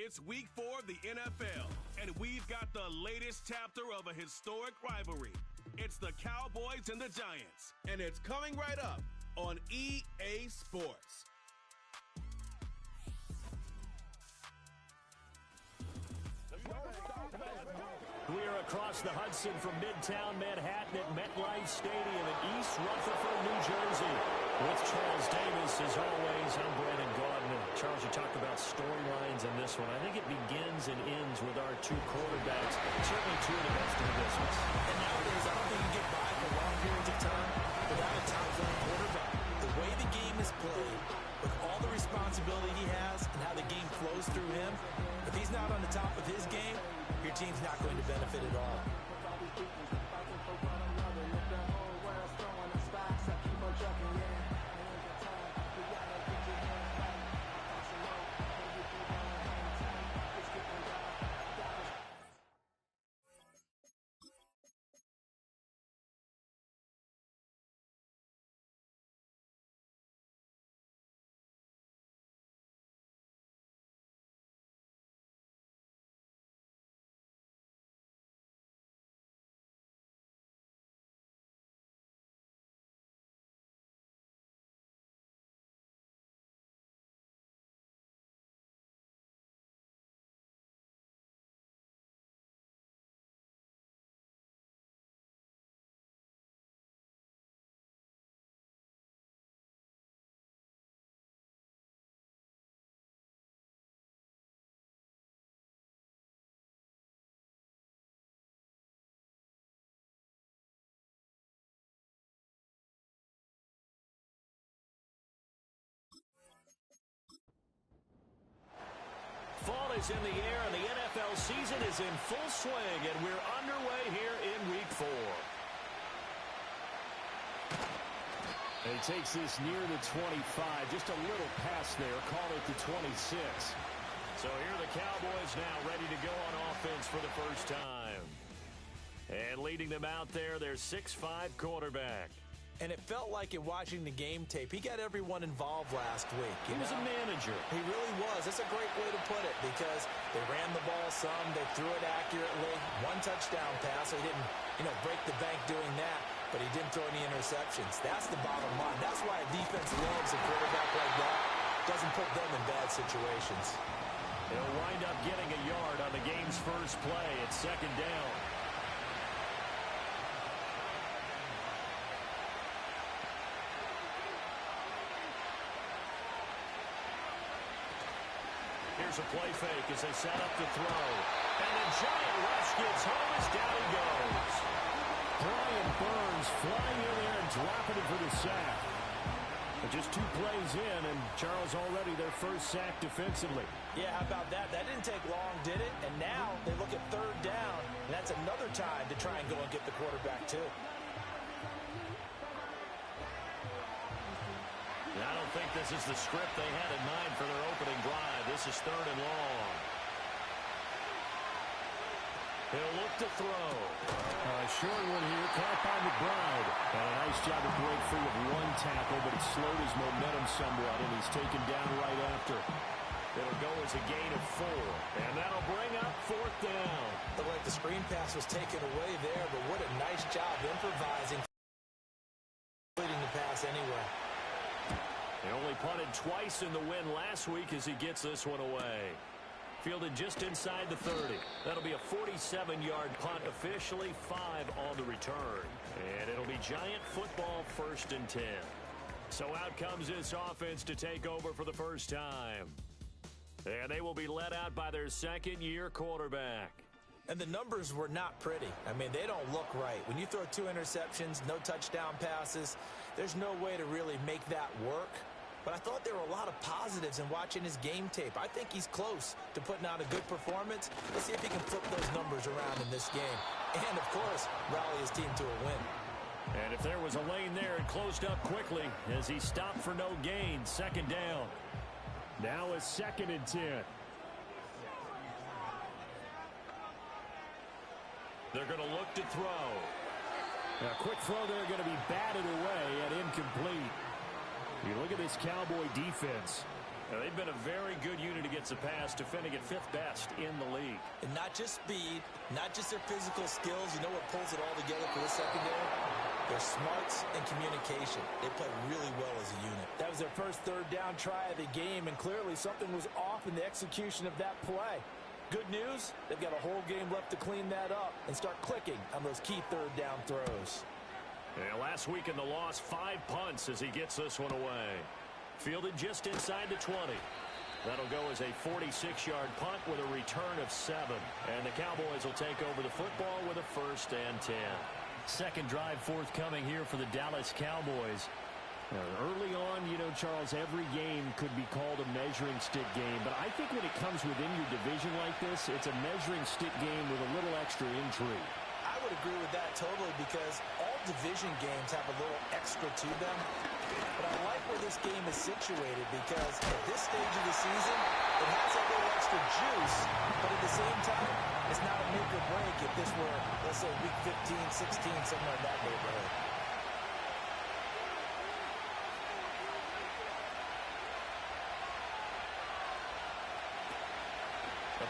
It's week 4 of the NFL, and we've got the latest chapter of a historic rivalry. It's the Cowboys and the Giants, and it's coming right up on EA Sports. We are across the Hudson from Midtown Manhattan at MetLife Stadium in East Rutherford, New Jersey. With Charles Davis, as always, I'm Brandon Gaudin. Charles, you talked about storylines in this one. I think it begins and ends with our two quarterbacks. Certainly two of the best in the business. And nowadays, I don't think you can get by for long periods of time without a top-flight quarterback. The way the game is played, with all the responsibility he has and how the game flows through him, if he's not on the top of his game, your team's not going to benefit at all. Fall is in the air, and the NFL season is in full swing, and we're underway here in Week 4. And he takes this near the 25, just a little past there, call it the 26. So here are the Cowboys now ready to go on offense for the first time. And leading them out there, their 6'5" quarterback. And it felt like in watching the game tape, he got everyone involved last week. He was a manager. He really was. That's a great way to put it because they ran the ball some, they threw it accurately. One touchdown pass. He didn't, break the bank doing that, but he didn't throw any interceptions. That's the bottom line. That's why a defense loves a quarterback like that. Doesn't put them in bad situations. He'll wind up getting a yard on the game's first play. It's second down. Here's a play fake as they set up the throw. And the giant rush gets home as down he goes. Brian Burns flying in there and dropping it for the sack. But just 2 plays in, and Charles already their first sack defensively. Yeah, how about that? That didn't take long, did it? And now they look at third down, and that's another time to try and go and get the quarterback, too. I don't think this is the script they had in mind for their opening drive. This is third and long. He'll look to throw. Short one here, caught by McBride. And a nice job to break free of one tackle, but it slowed his momentum somewhat, and he's taken down right after. It'll go as a gain of 4. And that'll bring up fourth down. Looked like the screen pass was taken away there, but what a nice job improvising. Completing the pass anyway. He only punted twice in the win last week as he gets this one away. Fielded just inside the 30. That'll be a 47-yard punt, officially 5 on the return. And it'll be Giant football, 1st and 10. So out comes this offense to take over for the first time. And they will be led out by their second-year quarterback. And the numbers were not pretty. I mean, they don't look right. When you throw 2 interceptions, no touchdown passes, there's no way to really make that work. But I thought there were a lot of positives in watching his game tape. I think he's close to putting out a good performance. Let's see if he can flip those numbers around in this game. And, of course, rally his team to a win. And if there was a lane there, it closed up quickly as he stopped for no gain. Second down. Now a 2nd and 10. They're going to look to throw. A quick throw there going to be batted away and incomplete. You look at this Cowboy defense. Now, they've been a very good unit against the pass, defending at 5th best in the league. And not just speed, not just their physical skills. You know what pulls it all together for this secondary? Their smarts and communication. They play really well as a unit. That was their first third down try of the game, and clearly something was off in the execution of that play. Good news, they've got a whole game left to clean that up and start clicking on those key third down throws. Yeah, last week in the loss, 5 punts as he gets this one away. Fielded just inside the 20. That'll go as a 46-yard punt with a return of 7. And the Cowboys will take over the football with a 1st and 10. Second drive forthcoming here for the Dallas Cowboys. Early on, you know, Charles, every game could be called a measuring stick game. But I think when it comes within your division like this, it's a measuring stick game with a little extra intrigue. I would agree with that totally because all division games have a little extra to them. But I like where this game is situated because at this stage of the season, it has a little extra juice. But at the same time, it's not a make or break if this were, let's say, week 15, 16, somewhere in that neighborhood.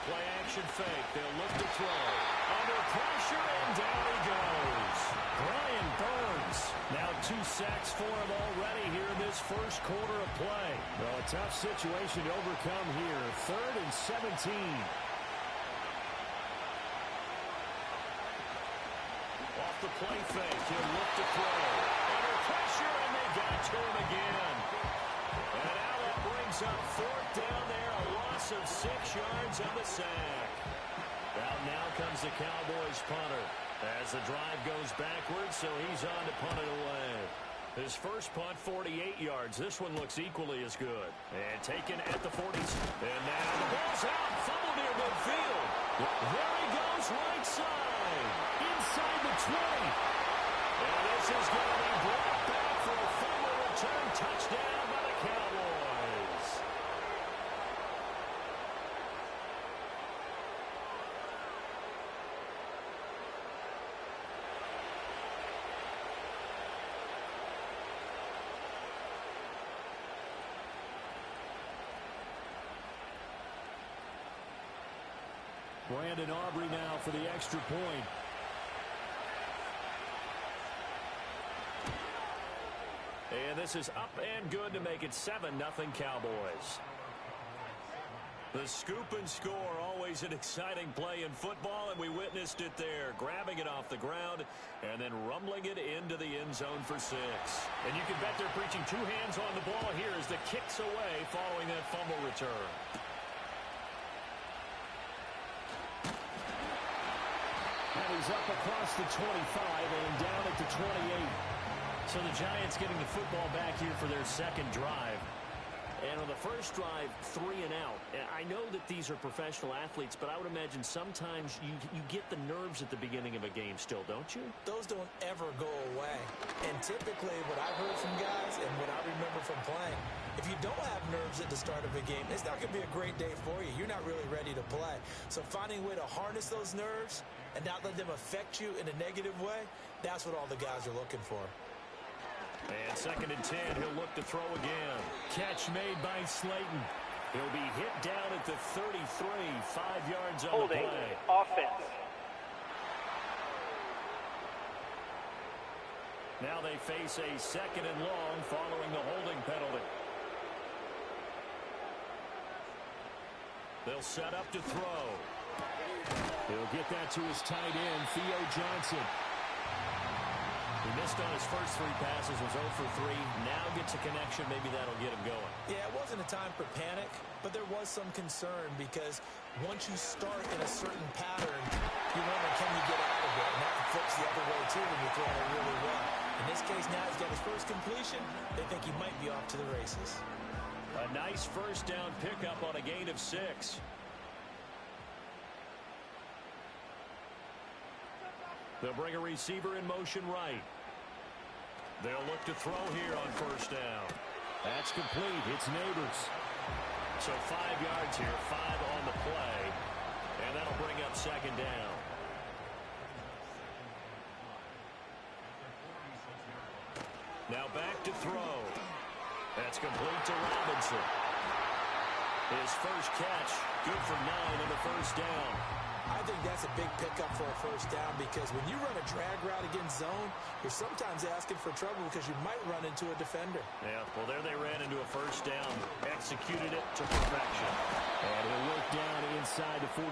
Play action fake. They'll look to throw. Under pressure, and down he goes. Brian Burns. Now 2 sacks for him already here in this first quarter of play. Well, a tough situation to overcome here. 3rd and 17. Off the play fake. He'll look to throw. Under pressure, and they got to him again. And now that brings up 4th down there. A loss of 6 yards on the sack. Now comes the Cowboys punter as the drive goes backwards, so he's on to punt it away. His first punt, 48 yards. This one looks equally as good. And taken at the 40s. And now the ball's out. Fumble near midfield. There he goes, right side. Inside the 20. And this is going to be brought back for a fumble return touchdown by the Cowboys. Brandon Aubrey now for the extra point. And this is up and good to make it 7-0 Cowboys. The scoop and score, always an exciting play in football, and we witnessed it there. Grabbing it off the ground and then rumbling it into the end zone for 6. And you can bet they're preaching 2 hands on the ball here as the kick's away following that fumble return. And he's up across the 25 and down at the 28. So the Giants getting the football back here for their second drive. And on the first drive, 3 and out. I know that these are professional athletes, but I would imagine sometimes you get the nerves at the beginning of a game still, don't you? Those don't ever go away. And typically what I've heard from guys and what I remember from playing, if you don't have nerves at the start of a game, it's not going to be a great day for you. You're not really ready to play. So finding a way to harness those nerves and not let them affect you in a negative way, that's what all the guys are looking for. And 2nd and 10, he'll look to throw again. Catch made by Slayton. He'll be hit down at the 33, 5 yards on Holding. the play. Offense. Now they face a 2nd and long following the holding penalty. They'll set up to throw. He'll get that to his tight end, Theo Johnson. He missed on his first 3 passes, was 0 for 3. Now gets a connection. Maybe that'll get him going. Yeah, it wasn't a time for panic, but there was some concern because once you start in a certain pattern, you wonder, can you get out of it? And that flips the other way, too, when you're throwing it really well. In this case, now he's got his first completion. They think he might be off to the races. A nice first down pickup on a gain of 6. They'll bring a receiver in motion right. They'll look to throw here on first down. That's complete. It's Neighbors. So 5 yards here, 5 on the play. And that'll bring up 2nd down. Now back to throw. That's complete to Robinson. His first catch, good for 9 on the first down. I think that's a big pickup for a first down because when you run a drag route against zone, you're sometimes asking for trouble because you might run into a defender. Yeah, well, there they ran into a first down. Executed it to perfection. And he'll work down inside the 45.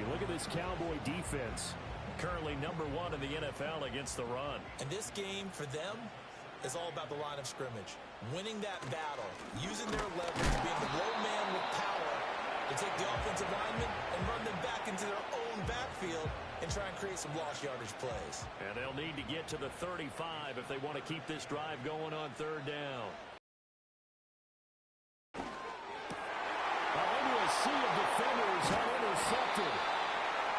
You look at this Cowboy defense. Currently number 1 in the NFL against the run. And this game, for them, is all about the line of scrimmage. Winning that battle, using their leverage, being the low man with power, to take the offensive linemen and run them back into their own backfield and try and create some lost yardage plays. And they'll need to get to the 35 if they want to keep this drive going on third down. Into a sea of defenders, unintercepted.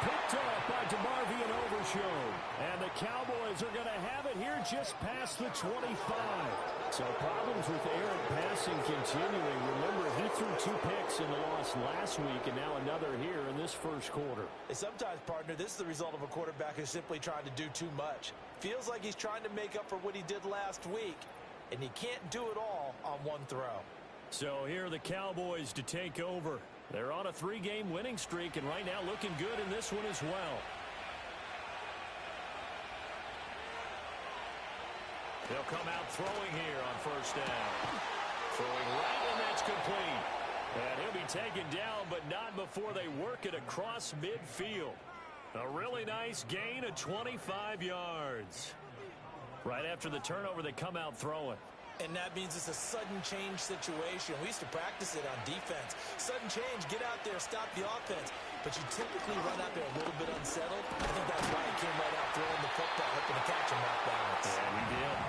Picked up by DeMarvion Overshown. And the Cowboys are going to have it here just past the 25. So problems with errant passing continuing. Remember, he threw 2 picks in the loss last week, and now another here in this first quarter. And sometimes, partner, this is the result of a quarterback who's simply trying to do too much. Feels like he's trying to make up for what he did last week, and he can't do it all on one throw. So here are the Cowboys to take over. They're on a 3-game winning streak, and right now looking good in this one as well. They'll come out throwing here on first down. Throwing right, and that's complete. And he'll be taken down, but not before they work it across midfield. A really nice gain of 25 yards. Right after the turnover, they come out throwing. And that means it's a sudden change situation. We used to practice it on defense. Sudden change, get out there, stop the offense. But you typically run out there a little bit unsettled. I think that's why he came right out throwing the football, hoping to catch him off balance. Yeah, he did.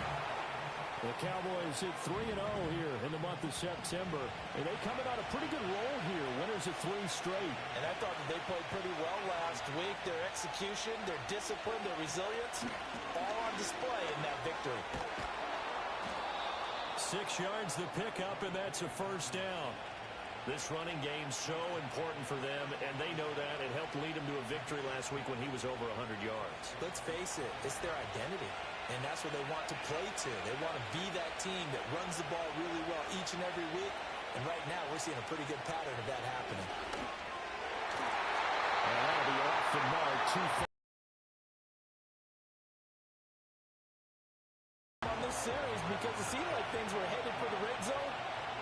The Cowboys hit 3-0 here in the month of September. And they coming on a pretty good roll here. Winners of 3 straight. And I thought that they played pretty well last week. Their execution, their discipline, their resilience, all on display in that victory. 6 yards the pickup, and that's a first down. This running game's so important for them, and they know that. It helped lead them to a victory last week when he was over 100 yards. Let's face it, it's their identity, and that's what they want to play to. They want to be that team that runs the ball really well each and every week, and right now we're seeing a pretty good pattern of that happening. And that'll be off the mark. 2 on this series because it seemed like things were headed for the red zone.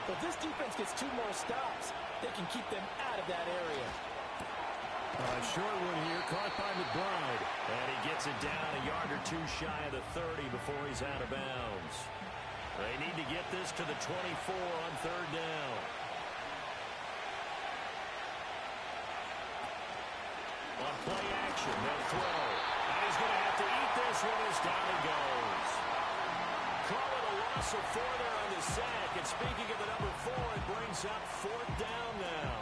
But this defense gets 2 more stops. They can keep them out of that area. Short one here, caught by McBride. And he gets it down a yard or 2 shy of the 30 before he's out of bounds. They need to get this to the 24 on third down. On play action, they'll throw. And he's going to have to eat this one as down he goes. Call it a loss of 4 there on the sack. And speaking of the number 4, it brings up 4th down now.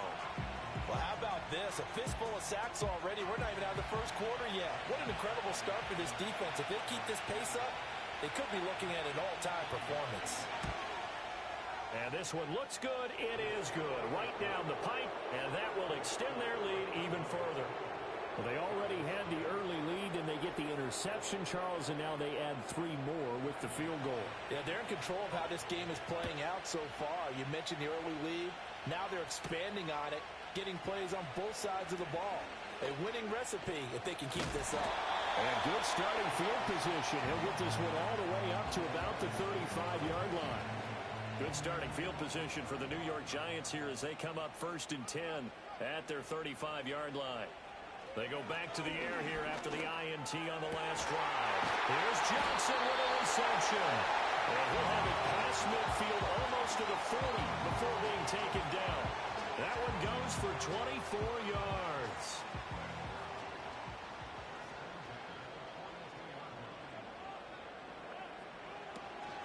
Well, how about this? A fistful of sacks already. We're not even out of the first quarter yet. What an incredible start for this defense. If they keep this pace up, they could be looking at an all-time performance. And this one looks good. It is good. Right down the pipe, and that will extend their lead even further. Well, they already had the early lead, and they get the interception, Charles, and now they add 3 more with the field goal. Yeah, they're in control of how this game is playing out so far. You mentioned the early lead. Now they're expanding on it, getting plays on both sides of the ball. A winning recipe if they can keep this up. And good starting field position. He'll get this one all the way up to about the 35-yard line. Good starting field position for the New York Giants here as they come up 1st and 10 at their 35-yard line. They go back to the air here after the INT on the last drive. Here's Johnson with a reception. And he'll have it past midfield almost to the 40 before being taken down. That one goes for 24 yards.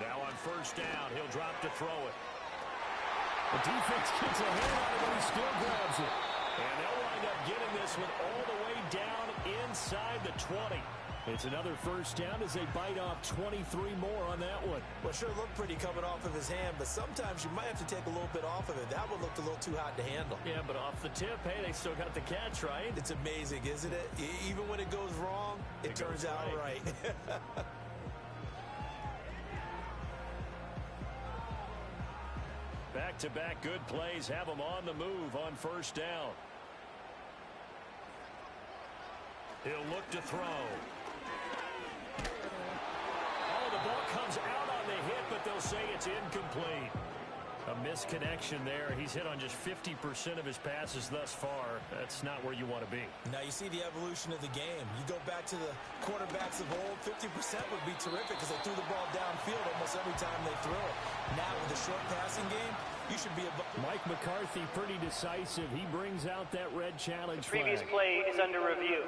Now on first down, he'll drop to throw it. The defense gets a hand on it, but he still grabs it. And they'll wind up getting this one all the way down inside the 20. It's another first down as they bite off 23 more on that one. Well, sure looked pretty coming off of his hand, but sometimes you might have to take a little bit off of it. That one looked a little too hot to handle. Yeah, but off the tip, hey, they still got the catch, right? It's amazing, isn't it? Even when it goes wrong, it turns out right. Back back-to-back good plays have them on the move on first down. He'll look to throw. Oh, the ball comes out on the hit, but they'll say it's incomplete. A misconnection there. He's hit on just 50% of his passes thus far. That's not where you want to be. Now you see the evolution of the game. You go back to the quarterbacks of old, 50% would be terrific because they threw the ball downfield almost every time they threw it. Now with the short passing game, you should be above. Mike McCarthy pretty decisive. He brings out that red challenge The previous flag. play is under review.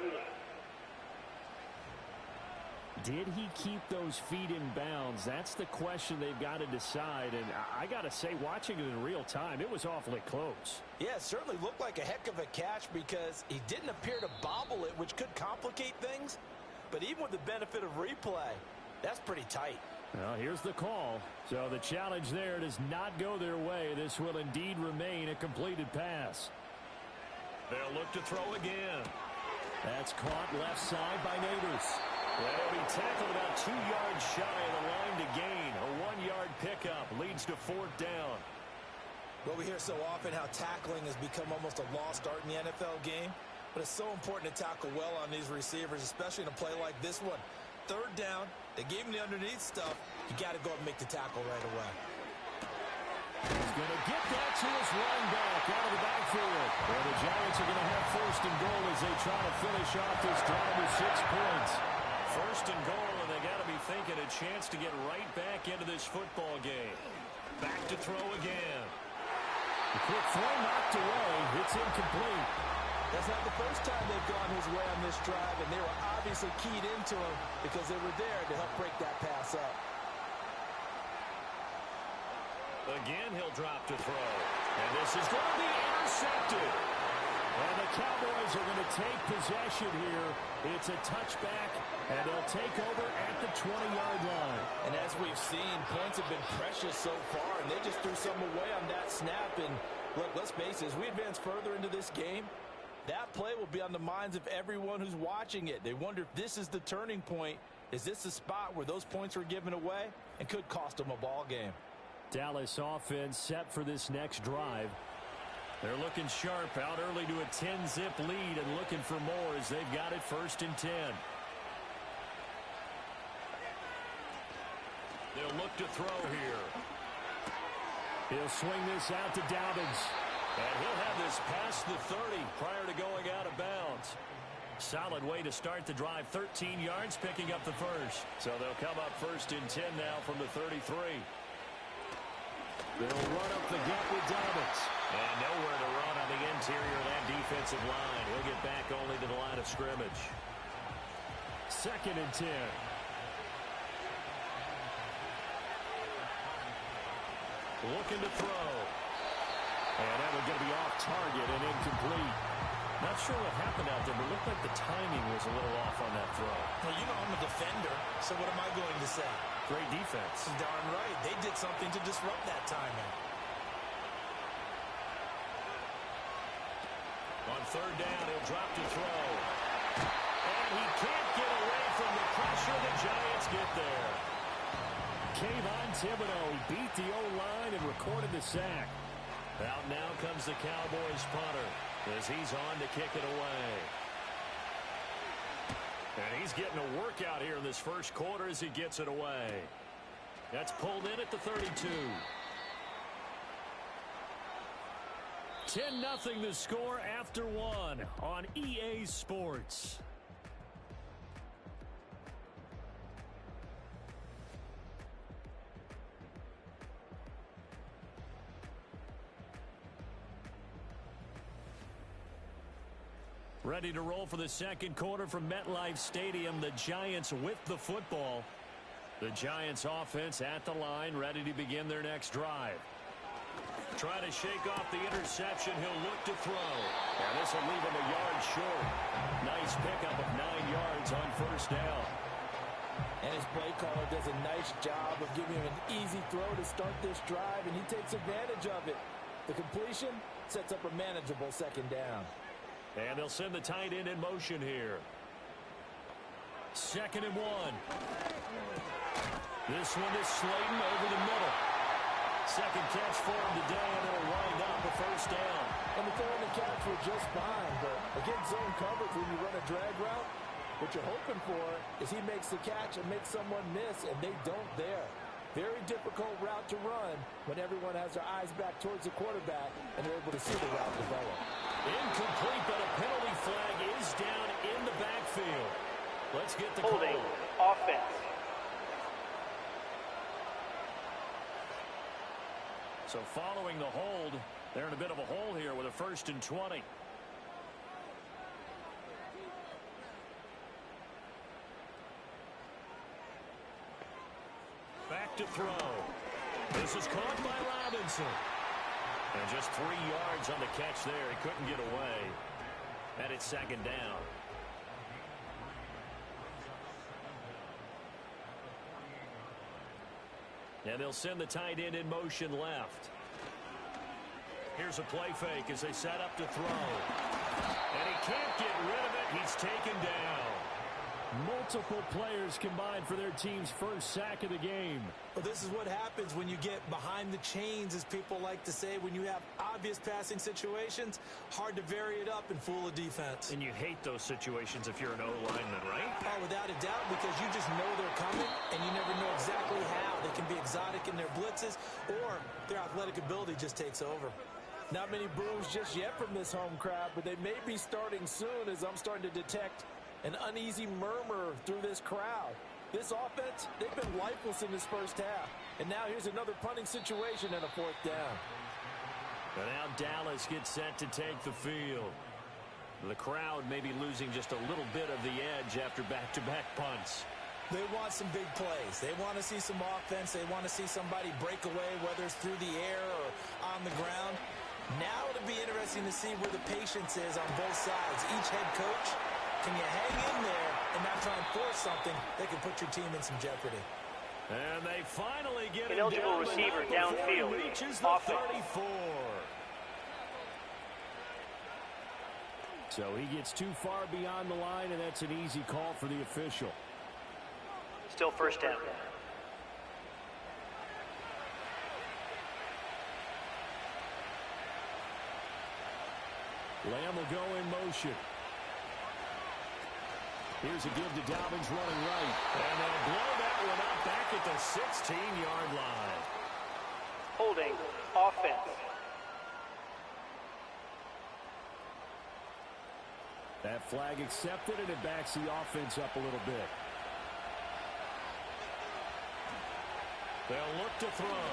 Did he keep those feet in bounds? That's the question they've got to decide. And I got to say, watching it in real time, it was awfully close. Yeah, it certainly looked like a heck of a catch because he didn't appear to bobble it, which could complicate things. But even with the benefit of replay, that's pretty tight. Well, here's the call. So the challenge there does not go their way. This will indeed remain a completed pass. They'll look to throw again. That's caught left side by Neighbors. Well, he tackled about 2 yards shy of the line to gain. A 1-yard pickup leads to fourth down. Well, we hear so often how tackling has become almost a lost art in the NFL game. But it's so important to tackle well on these receivers, especially in a play like this one. Third down, they gave him the underneath stuff. You got to go up and make the tackle right away. He's going to get that to his running back out of the backfield. Well, the Giants are going to have first and goal as they try to finish off this drive with 6 points. First and goal, and they got to be thinking a chance to get right back into this football game. Back to throw again. The quick throw knocked away. It's incomplete. That's not the first time they've gone his way on this drive, and they were obviously keyed into him because they were there to help break that pass up. Again, he'll drop to throw. And this is going to be intercepted. And the Cowboys are going to take possession here. It's a touchback, and they'll take over at the 20-yard line. And as we've seen, points have been precious so far, and they just threw some away on that snap. And look, let's face it, as we advance further into this game, that play will be on the minds of everyone who's watching it. They wonder if this is the turning point. Is this the spot where those points were given away and could cost them a ball game? Dallas offense set for this next drive. They're looking sharp, out early to a 10-zip lead and looking for more as they've got it first and 10. They'll look to throw here. He'll swing this out to Dobbins. And he'll have this past the 30 prior to going out of bounds. Solid way to start the drive. 13 yards, picking up the first. So they'll come up first and 10 now from the 33. They'll run up the gut with Dobbins. And nowhere to run on the interior of that defensive line. He'll get back only to the line of scrimmage. Second and 10. Looking to throw. And that one's going to be off target and incomplete. Not sure what happened out there, but it looked like the timing was a little off on that throw. Well, you know I'm a defender, so what am I going to say? Great defense. Darn right. They did something to disrupt that timing. On third down, he'll drop to throw. And he can't get away from the pressure. The Giants get there. Kayvon Thibodeau, he beat the O-line and recorded the sack. Out now comes the Cowboys punter as he's on to kick it away. And he's getting a workout here in this first quarter as he gets it away. That's pulled in at the 32. 10-0 the score after one on EA Sports. Ready to roll for the second quarter from MetLife Stadium. The Giants with the football. The Giants offense at the line, ready to begin their next drive. Trying to shake off the interception. He'll look to throw. And this will leave him a yard short. Nice pickup of 9 yards on first down. And his play caller does a nice job of giving him an easy throw to start this drive, and he takes advantage of it. The completion sets up a manageable second down. And they'll send the tight end in motion here. Second and 1. This one is Slayton over the middle. Second catch for him today, and it'll wind up a first down. And the throw and the catch were just fine, but against zone coverage when you run a drag route, what you're hoping for is he makes the catch and makes someone miss, and they don't there. Very difficult route to run when everyone has their eyes back towards the quarterback and they're able to see the route develop. Incomplete, but a penalty flag is down in the backfield. Let's get the holding call. Offense. So following the hold, they're in a bit of a hole here with a 1st and 20. Back to throw. This is caught by Robinson. And just 3 yards on the catch there. He couldn't get away. And it's 2nd down. And they'll send the tight end in motion left. Here's a play fake as they set up to throw. And he can't get rid of it. He's taken down. Multiple players combined for their team's first sack of the game. Well, this is what happens when you get behind the chains, as people like to say. When you have obvious passing situations, hard to vary it up and fool a defense. And you hate those situations if you're an O-lineman, right? Oh, without a doubt, because you just know they're coming, and you never know exactly how. They can be exotic in their blitzes, or their athletic ability just takes over. Not many boos just yet from this home crowd, but they may be starting soon as I'm starting to detect an uneasy murmur through this crowd. This offense, they've been lifeless in this first half. And now here's another punting situation and a 4th down. And now Dallas gets set to take the field. The crowd may be losing just a little bit of the edge after back-to-back punts. They want some big plays. They want to see some offense. They want to see somebody break away, whether it's through the air or on the ground. Now it'll be interesting to see where the patience is on both sides. Each head coach, can you hang in there and not try and force something that can put your team in some jeopardy? And they finally get an him eligible down receiver He downfield. reaches the Offense. 34. So he gets too far beyond the line, and that's an easy call for the official. Still 1st down. Lamb will go in motion. Here's a give to Dobbins running right. And they'll blow that one up back at the 16-yard line. Holding offense. That flag accepted, and it backs the offense up a little bit. They'll look to throw.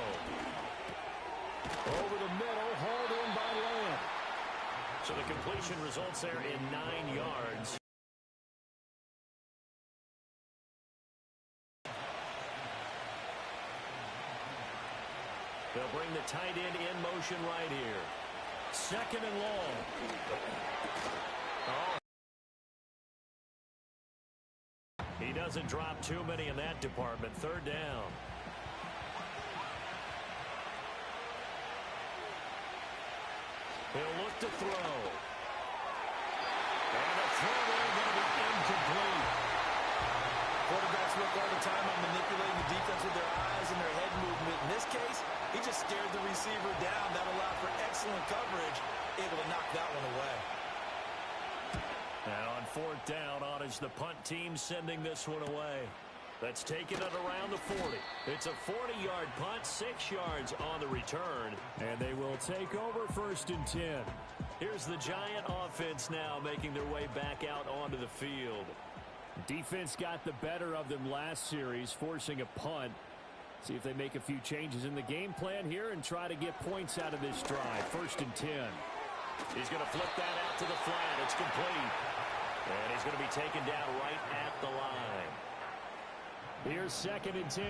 Over the middle, hauled in by Lamb. So the completion results there in 9 yards. They'll bring the tight end in motion right here. 2nd and long. Oh. He doesn't drop too many in that department. 3rd down. He'll look to throw. And the throw there going to be incomplete. Quarterbacks work all the time on manipulating the defense with their eyes and their head movement. In this case, he just stared the receiver down. That allowed for excellent coverage, able to knock that one away. And on 4th down, on is the punt team sending this one away. That's taken it around the 40. It's a 40-yard punt, 6 yards on the return. And they will take over 1st and 10. Here's the Giant offense now making their way back out onto the field. Defense got the better of them last series, forcing a punt. See if they make a few changes in the game plan here and try to get points out of this drive. 1st and 10. He's going to flip that out to the flat. It's complete. And he's going to be taken down right at the line. Here's 2nd and 10.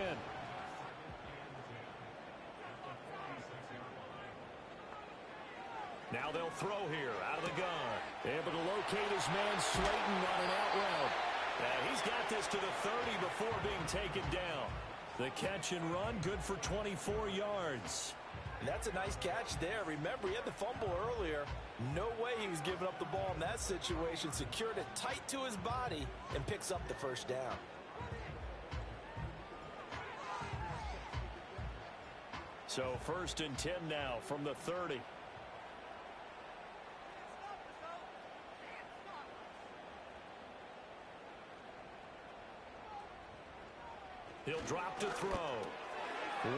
Now they'll throw here out of the gun. Able to locate his man Slayton on an out route. And he's got this to the 30 before being taken down. The catch and run, good for 24 yards. And that's a nice catch there. Remember, he had the fumble earlier. No way he was giving up the ball in that situation. Secured it tight to his body and picks up the 1st down. So 1st and 10 now from the 30. He'll drop to throw.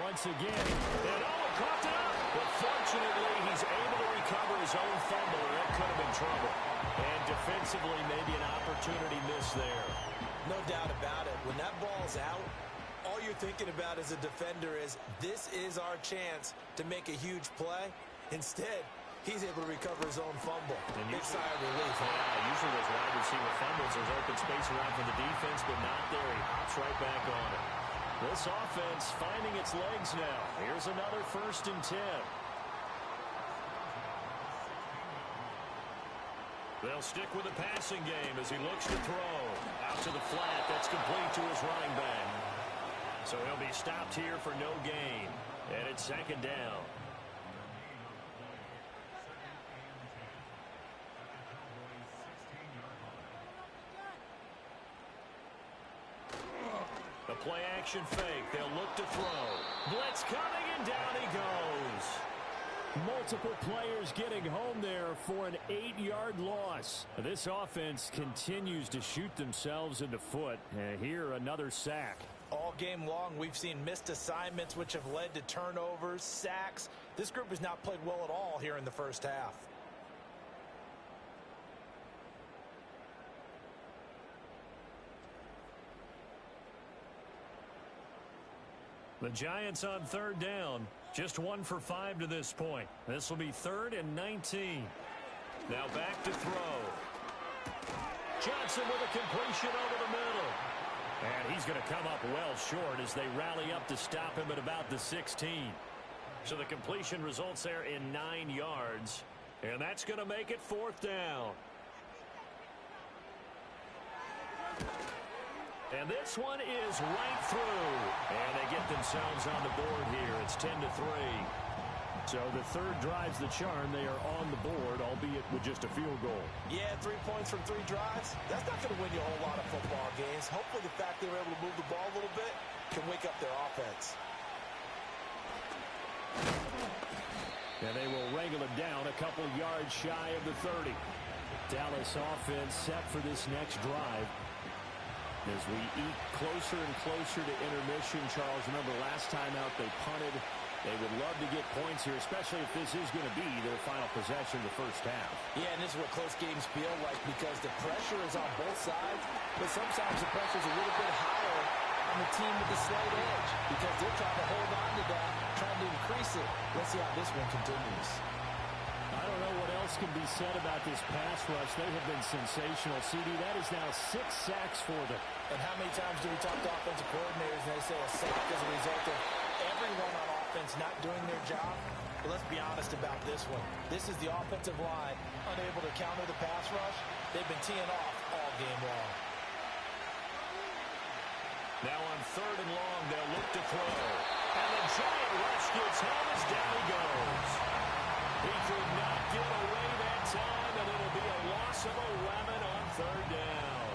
Once again. And caught it up. But fortunately, he's able to recover his own fumble, or that could have been trouble. And defensively, maybe an opportunity miss there. No doubt about it. When that ball's out, all you're thinking about as a defender is, this is our chance to make a huge play. Instead, he's able to recover his own fumble. And big sigh of relief. Yeah, usually those wide receiver fumbles, there's open space around for the defense, but not there. He hops right back on it. This offense finding its legs now. Here's another 1st and 10. They'll stick with the passing game as he looks to throw. Out to the flat. That's complete to his running back. So he'll be stopped here for no gain. And it's 2nd down. The play action fake. They'll look to throw. Blitz coming, and down he goes. Multiple players getting home there for an 8-yard loss. This offense continues to shoot themselves in the foot. Here, another sack. All game long, we've seen missed assignments, which have led to turnovers, sacks. This group has not played well at all here in the first half. The Giants on 3rd down. Just 1 for 5 to this point. This will be 3rd and 19. Now back to throw. Johnson with a completion over the middle. And he's going to come up well short as they rally up to stop him at about the 16. So the completion results there in 9 yards. And that's going to make it 4th down. And this one is right through. And they get themselves on the board here. It's 10-3. So the 3rd drives the charm. They are on the board, albeit with just a field goal. Yeah, 3 points from 3 drives. That's not going to win you a whole lot of football games. Hopefully the fact they were able to move the ball a little bit can wake up their offense. And they will wrangle it down a couple yards shy of the 30. Dallas offense set for this next drive. As we eat closer and closer to intermission, Charles, remember last time out they punted. They would love to get points here, especially if this is going to be their final possession of the first half. Yeah, and this is what close games feel like because the pressure is on both sides, but sometimes the pressure is a little bit higher on the team with the slight edge because they're trying to hold on to that, trying to increase it. Let's see how this one continues. I don't know what else can be said about this pass rush. They have been sensational. CD, that is now 6 sacks for them. And how many times do we talk to offensive coordinators and they say a sack is a result of everyone on offense not doing their job? But let's be honest about this one. This is the offensive line unable to counter the pass rush. They've been teeing off all game long. Now on 3rd and long, they'll look to throw. And the giant rush gets home as down he goes. He could not get away that time, and it'll be a loss of 11 on 3rd down.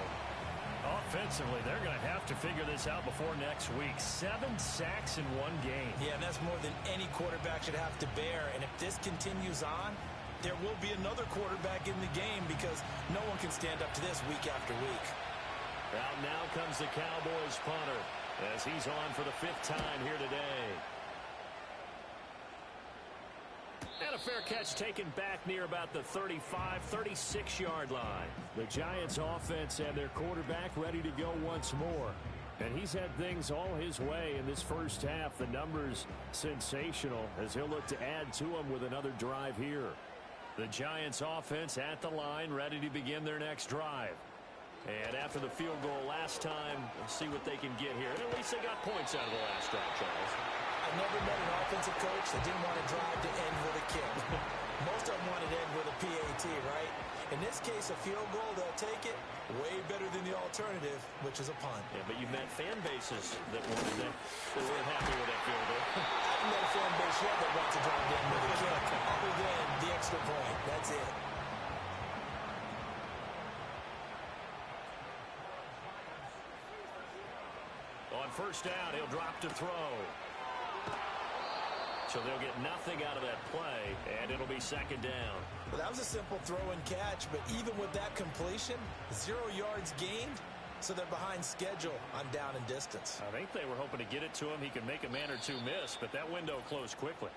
Offensively, they're going to have to figure this out before next week. 7 sacks in 1 game. Yeah, and that's more than any quarterback should have to bear. And if this continues on, there will be another quarterback in the game because no one can stand up to this week after week. Out now comes the Cowboys punter as he's on for the 5th time here today. And a fair catch taken back near about the 35, 36-yard line. The Giants offense and their quarterback ready to go once more. And he's had things all his way in this first half. The numbers sensational as he'll look to add to them with another drive here. The Giants offense at the line ready to begin their next drive. And after the field goal last time, we'll see what they can get here. And at least they got points out of the last drive, Charles. I never met an offensive coach that didn't want to drive to end with a kick. Most of them wanted to end with a PAT, right? In this case, a field goal, they'll take it. Way better than the alternative, which is a punt. Yeah, but you've met fan bases that wanted that. They weren't happy with that field goal. I haven't met a fan base yet that wants to drive to end with a kick, other than the extra point. That's it. On 1st down, he'll drop to throw. So they'll get nothing out of that play, and it'll be second down. Well, that was a simple throw and catch, but even with that completion, 0 yards gained, so they're behind schedule on down and distance. I think they were hoping to get it to him. He could make a man or two miss, but that window closed quickly.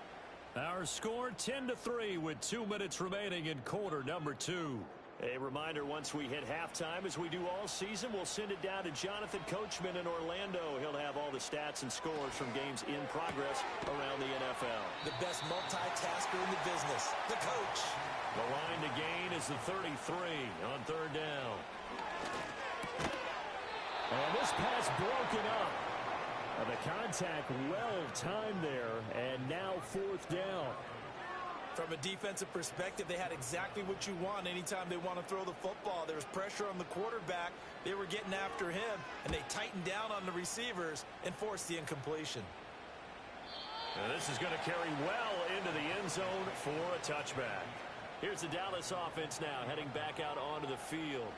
Our score 10-3 with 2 minutes remaining in quarter number 2. A reminder, once we hit halftime, as we do all season, we'll send it down to Jonathan Coachman in Orlando. He'll have all the stats and scores from games in progress around the NFL. The best multitasker in the business, the coach. The line to gain is the 33 on third down. And this pass broken up. The contact well timed there, and now fourth down. From a defensive perspective, they had exactly what you want anytime they want to throw the football. There was pressure on the quarterback. They were getting after him, and they tightened down on the receivers and forced the incompletion. And this is going to carry well into the end zone for a touchback. Here's the Dallas offense now heading back out onto the field.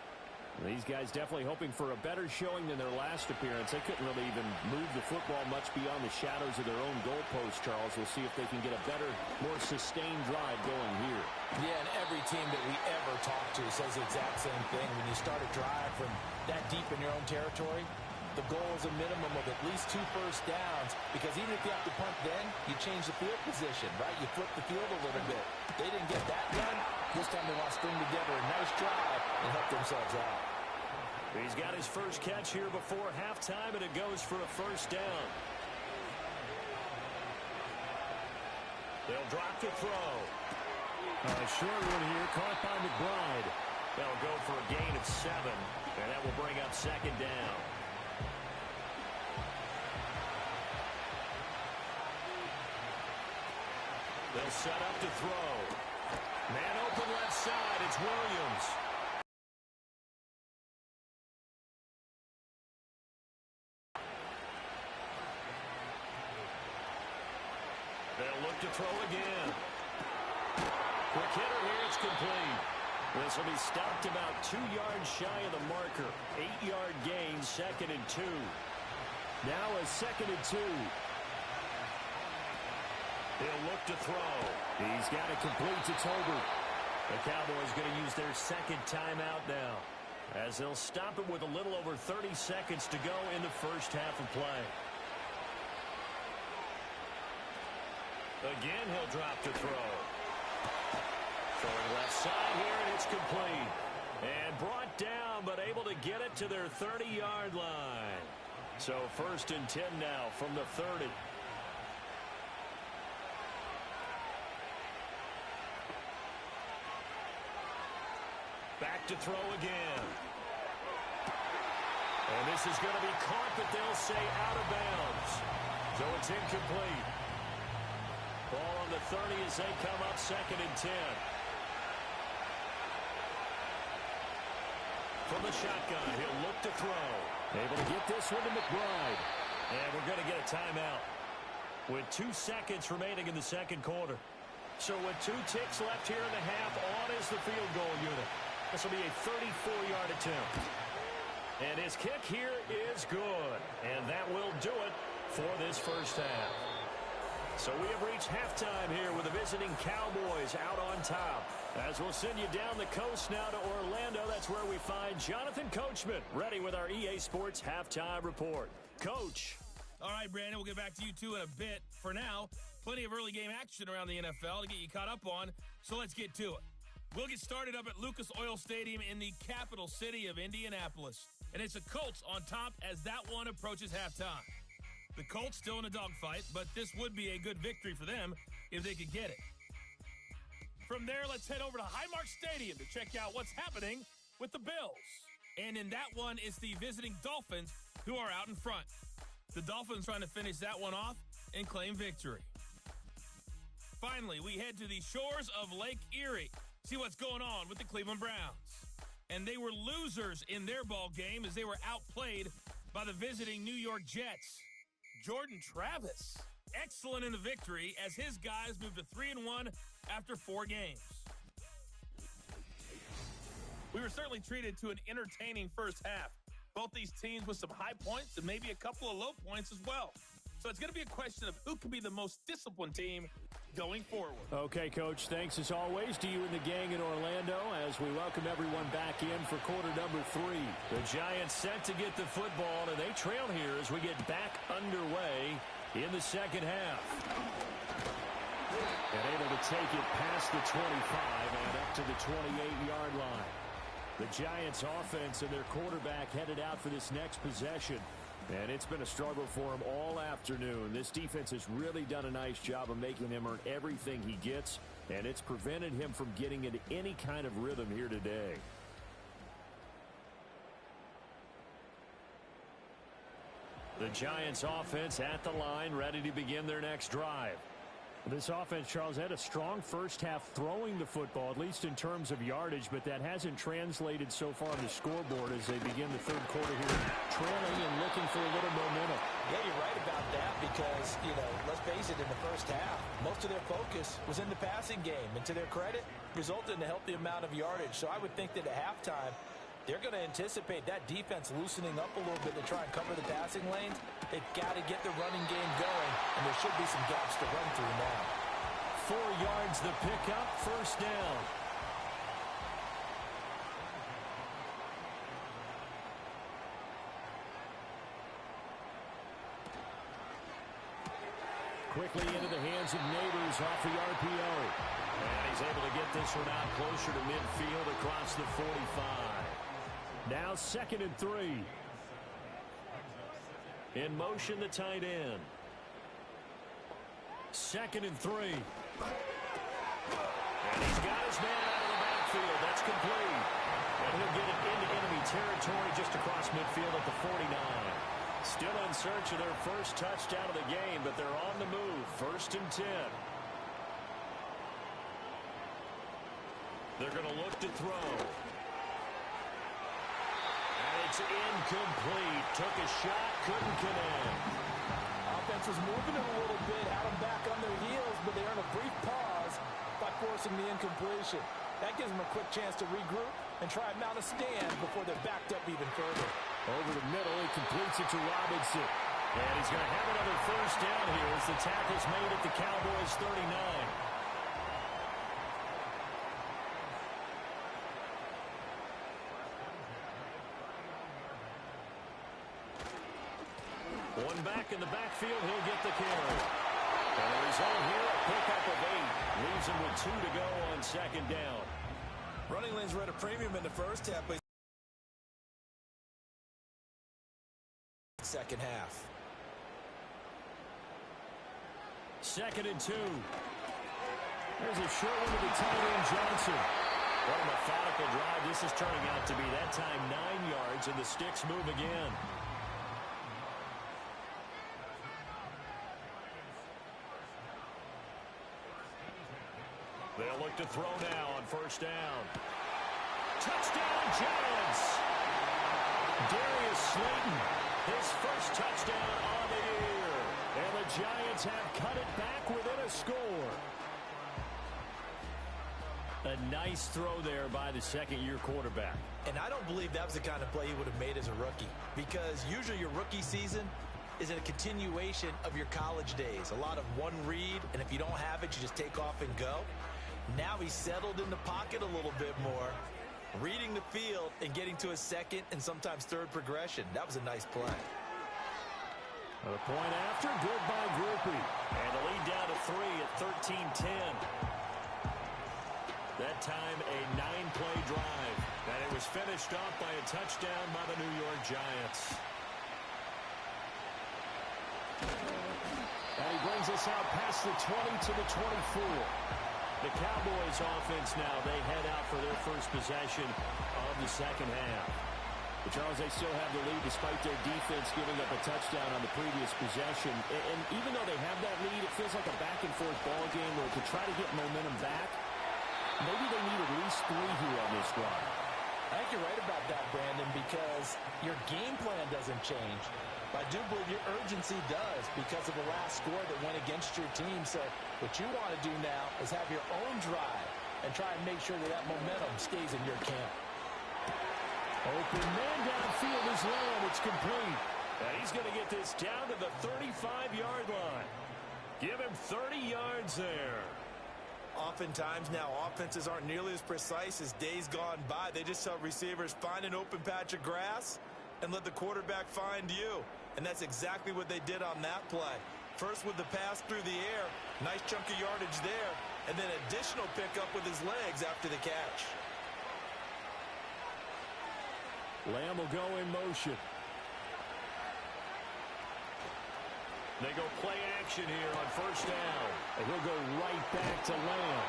These guys definitely hoping for a better showing than their last appearance. They couldn't really even move the football much beyond the shadows of their own goalpost, Charles. We'll see if they can get a better, more sustained drive going here. Yeah, and every team that we ever talk to says the exact same thing. When you start a drive from that deep in your own territory, the goal is a minimum of at least 2 first downs, because even if you have to punt then, you change the field position, right? You flip the field a little bit. They didn't get that done. This time they want to string together a nice drive and help themselves out. He's got his first catch here before halftime, and it goes for a first down. They'll drop to throw. A short one here, caught by McBride. They'll go for a gain of 7, and that will bring up second down. They'll set up to throw. Man open left side, it's Williams. They'll look to throw again. Quick hitter here, it's complete. This will be stopped about 2 yards shy of the marker. 8-yard gain, second and 2. Now a second and 2. He'll look to throw. He's got it complete to Tolbert. The Cowboys going to use their second timeout now, as they'll stop it with a little over 30 seconds to go in the first half of play. Again, he'll drop to throw. Throwing left side here, and it's complete. And brought down, but able to get it to their 30-yard line. So first and 10 now from the 30. Back to throw again. And this is going to be caught, but they'll say out of bounds. So it's incomplete. Ball on the 30 as they come up second and 10. From the shotgun, he'll look to throw. Able to get this one to McBride. And we're going to get a timeout with 2 seconds remaining in the second quarter. So with 2 ticks left here in the half, on is the field goal unit. This will be a 34-yard attempt. And his kick here is good. And that will do it for this first half. So we have reached halftime here with the visiting Cowboys out on top. As we'll send you down the coast now to Orlando, that's where we find Jonathan Coachman, ready with our EA Sports Halftime Report. Coach. All right, Brandon, we'll get back to you two in a bit. For now, plenty of early game action around the NFL to get you caught up on, so let's get to it. We'll get started up at Lucas Oil Stadium in the capital city of Indianapolis. And it's the Colts on top as that one approaches halftime. The Colts still in a dogfight, but this would be a good victory for them if they could get it. From there, let's head over to Highmark Stadium to check out what's happening with the Bills. And in that one, it's the visiting Dolphins who are out in front. The Dolphins trying to finish that one off and claim victory. Finally, we head to the shores of Lake Erie. See what's going on with the Cleveland Browns. And they were losers in their ball game as they were outplayed by the visiting New York Jets. Jordan Travis, excellent in the victory as his guys moved to 3-1 after 4 games. We were certainly treated to an entertaining first half. Both these teams with some high points and maybe a couple of low points as well. So it's going to be a question of who can be the most disciplined team going forward. Okay, Coach, thanks as always to you and the gang in Orlando as we welcome everyone back in for quarter number 3. The Giants set to get the football, and they trail here as we get back underway in the second half. And able to take it past the 25 and up to the 28-yard line. The Giants offense and their quarterback headed out for this next possession. And it's been a struggle for him all afternoon. This defense has really done a nice job of making him earn everything he gets, and it's prevented him from getting into any kind of rhythm here today. The Giants offense at the line, ready to begin their next drive. This offense, Charles, had a strong first half throwing the football, at least in terms of yardage, but that hasn't translated so far on the scoreboard as they begin the third quarter here, trailing and looking for a little momentum. Yeah, you're right about that because, let's face it, in the first half, most of their focus was in the passing game. And to their credit, resulted in a healthy amount of yardage. So I would think that at halftime, they're going to anticipate that defense loosening up a little bit to try and cover the passing lanes. They've got to get the running game going, and there should be some gaps to run through now. 4 yards the pickup, first down. Quickly into the hands of Neighbors off the RPO. And he's able to get this one out closer to midfield across the 45. Now 2nd and 3. In motion, the tight end. 2nd and 3. And he's got his man out of the backfield. That's complete. And he'll get it into enemy territory just across midfield at the 49. Still in search of their first touchdown of the game, but they're on the move. 1st and 10. They're going to look to throw. It's incomplete. Took a shot, couldn't connect. Offense was moving it a little bit, had them back on their heels, but they earned a brief pause by forcing the incompletion. That gives them a quick chance to regroup and try and mount a stand before they're backed up even further. Over the middle, he completes it to Robinson. And he's going to have another first down here as the tackle's made at the Cowboys' 39. One back in the backfield, he'll get the carry. And the result here, a pickup of 8. Leaves him with 2 to go on 2nd down. Running lanes were at a premium in the first half, but second half. 2nd and 2. There's a short one to the tight end, Johnson. What a methodical drive this is turning out to be. That time 9 yards, and the sticks move again. They'll look to throw now on 1st down. Touchdown, Giants! Darius Slayton, his first touchdown on the year. And the Giants have cut it back within a score. A nice throw there by the second-year quarterback. And I don't believe that was the kind of play he would have made as a rookie, because usually your rookie season is a continuation of your college days. A lot of one read, and if you don't have it, you just take off and go. Now he's settled in the pocket a little bit more, reading the field and getting to a second and sometimes third progression. That was a nice play. A point after, good by Groupie. And the lead down to 3 at 13-10. That time a 9-play drive. And it was finished off by a touchdown by the New York Giants. And he brings us out past the 20 to the 24. The Cowboys offense now, they head out for their first possession of the second half. But Charles, they still have the lead despite their defense giving up a touchdown on the previous possession. And even though they have that lead, it feels like a back-and-forth ball game where to try to get momentum back, maybe they need at least 3 here on this drive. I think you're right about that, Brandon, because your game plan doesn't change. But I do believe your urgency does because of the last score that went against your team. So what you want to do now is have your own drive and try and make sure that that momentum stays in your camp. Open man downfield is Lamb. It's complete. And he's going to get this down to the 35-yard line. Give him 30 yards there. Oftentimes now, offenses aren't nearly as precise as days gone by. They just tell receivers, find an open patch of grass and let the quarterback find you. And that's exactly what they did on that play. First with the pass through the air, nice chunk of yardage there, and then additional pickup with his legs after the catch. Lamb will go in motion. They go play action here on first down. And he'll go right back to Lamb.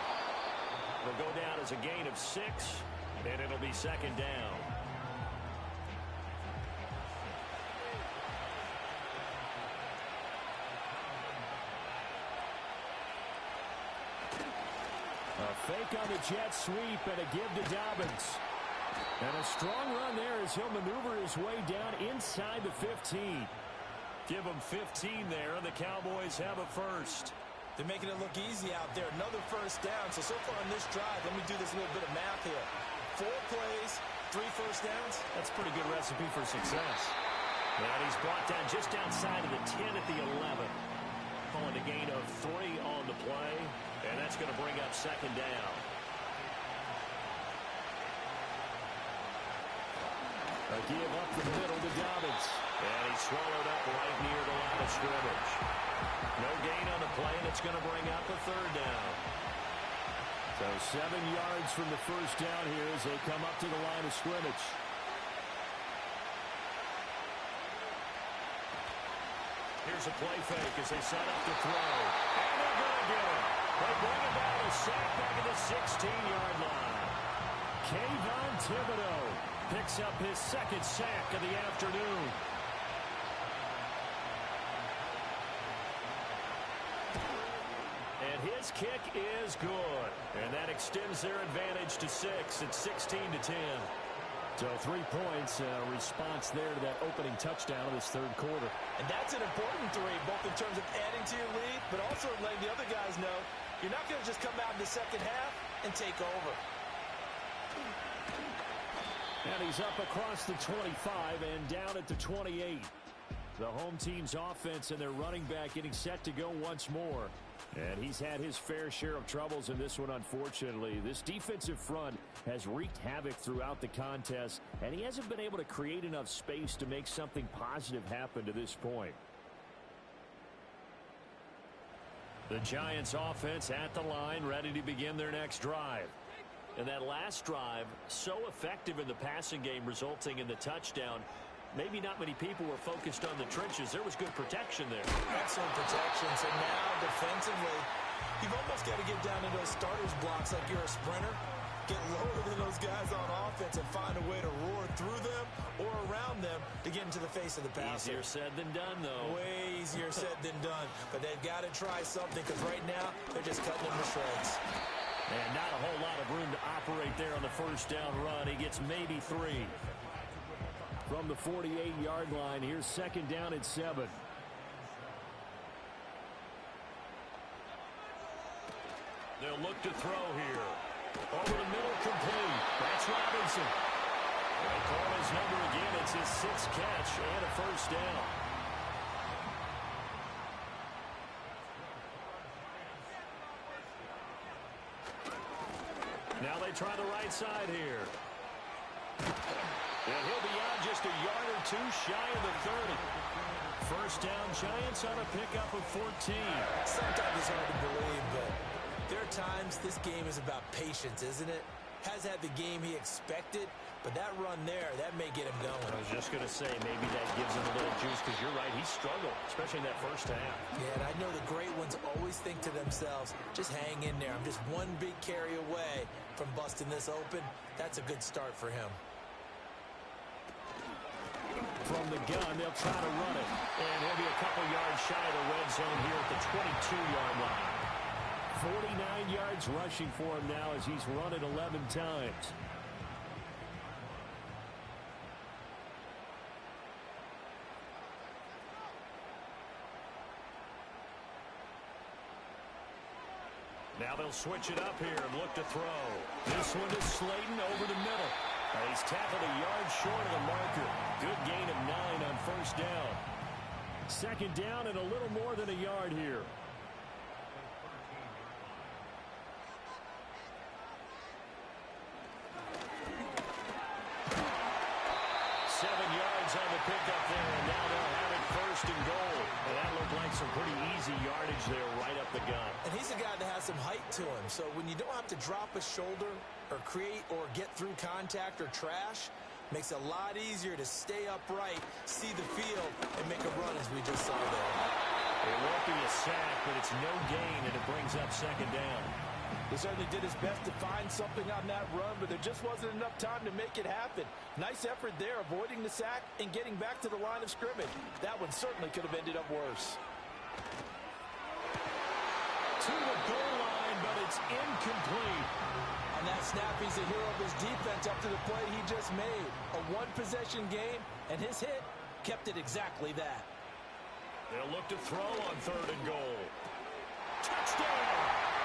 They'll go down as a gain of 6, and it'll be second down. A fake on the jet sweep and a give to Dobbins. And a strong run there as he'll maneuver his way down inside the 15. Give them 15 there, and the Cowboys have a first. They're making it look easy out there. Another first down. So far on this drive, let me do this little bit of math here. 4 plays, 3 first downs. That's a pretty good recipe for success. And he's brought down just outside of the 10 at the 11. Calling a gain of 3 on the play, and that's going to bring up second down. A give up the middle to Dobbins. And he's swallowed up right near the line of scrimmage. No gain on the play, and it's going to bring up a third down. So 7 yards from the first down here as they come up to the line of scrimmage. Here's a play fake as they set up to throw. And they're going to get it. They bring it down a sack back at the 16-yard line. Kayvon Thibodeau picks up his second sack of the afternoon. And his kick is good. And that extends their advantage to 6. It's 16-10. So 3 points, response there to that opening touchdown of this third quarter. And that's an important 3, both in terms of adding to your lead, but also letting the other guys know you're not going to just come out in the second half and take over. And he's up across the 25 and down at the 28. The home team's offense and their running back getting set to go once more. And he's had his fair share of troubles in this one, unfortunately. This defensive front has wreaked havoc throughout the contest, and he hasn't been able to create enough space to make something positive happen to this point. The Giants offense at the line, ready to begin their next drive. And that last drive, so effective in the passing game, resulting in the touchdown. Maybe not many people were focused on the trenches. There was good protection there. Excellent protection. So now, defensively, you've almost got to get down into those starters blocks like you're a sprinter. Get lower than those guys on offense and find a way to roar through them or around them to get into the face of the passer. Easier said than done, though. Way easier said than done. But they've got to try something because right now, they're just cutting them to shreds. And not a whole lot of room to operate there on the first down run. He gets maybe 3. From the 48-yard line, here's second down at 7. They'll look to throw here. Over the middle, complete. That's Robinson. They call his number again. It's his 6th catch and a first down. Now they try the right side here. And he'll be out just a yard or 2 shy of the 30. First down, Giants on a pickup of 14. Sometimes it's hard to believe, but there are times this game is about patience, isn't it? Has had the game he expected, but that run there, that may get him going. I was just going to say, maybe that gives him a little juice, because you're right, he struggled, especially in that first half. Yeah, and I know the great ones always think to themselves, just hang in there. I'm just one big carry away from busting this open. That's a good start for him. From the gun, they'll try to run it. And he'll be a couple yards shy of the red zone here at the 22-yard line. 49 yards rushing for him now as he's run it 11 times. Now they'll switch it up here and look to throw. This one to Slayton over the middle. He's tackled a yard short of the marker. Good gain of 9 on first down. Second down and a little more than a yard here. 7 yards on the pickup there, and now they'll have it first and goal. And that looked like some pretty easy yardage there right up the gut. And he's a guy that has some height to him, so when you don't have to drop a shoulder or create or get through contact or trash, makes it a lot easier to stay upright, see the field, and make a run as we just saw there. It won't be a sack, but it's no gain, and it brings up second down. He certainly did his best to find something on that run, but there just wasn't enough time to make it happen. Nice effort there, avoiding the sack and getting back to the line of scrimmage. That one certainly could have ended up worse. To the goal line, but it's incomplete. On that snap, he's a hero of his defense up to the play he just made. A one-possession game, and his hit kept it exactly that. They'll look to throw on third and goal. Touchdown!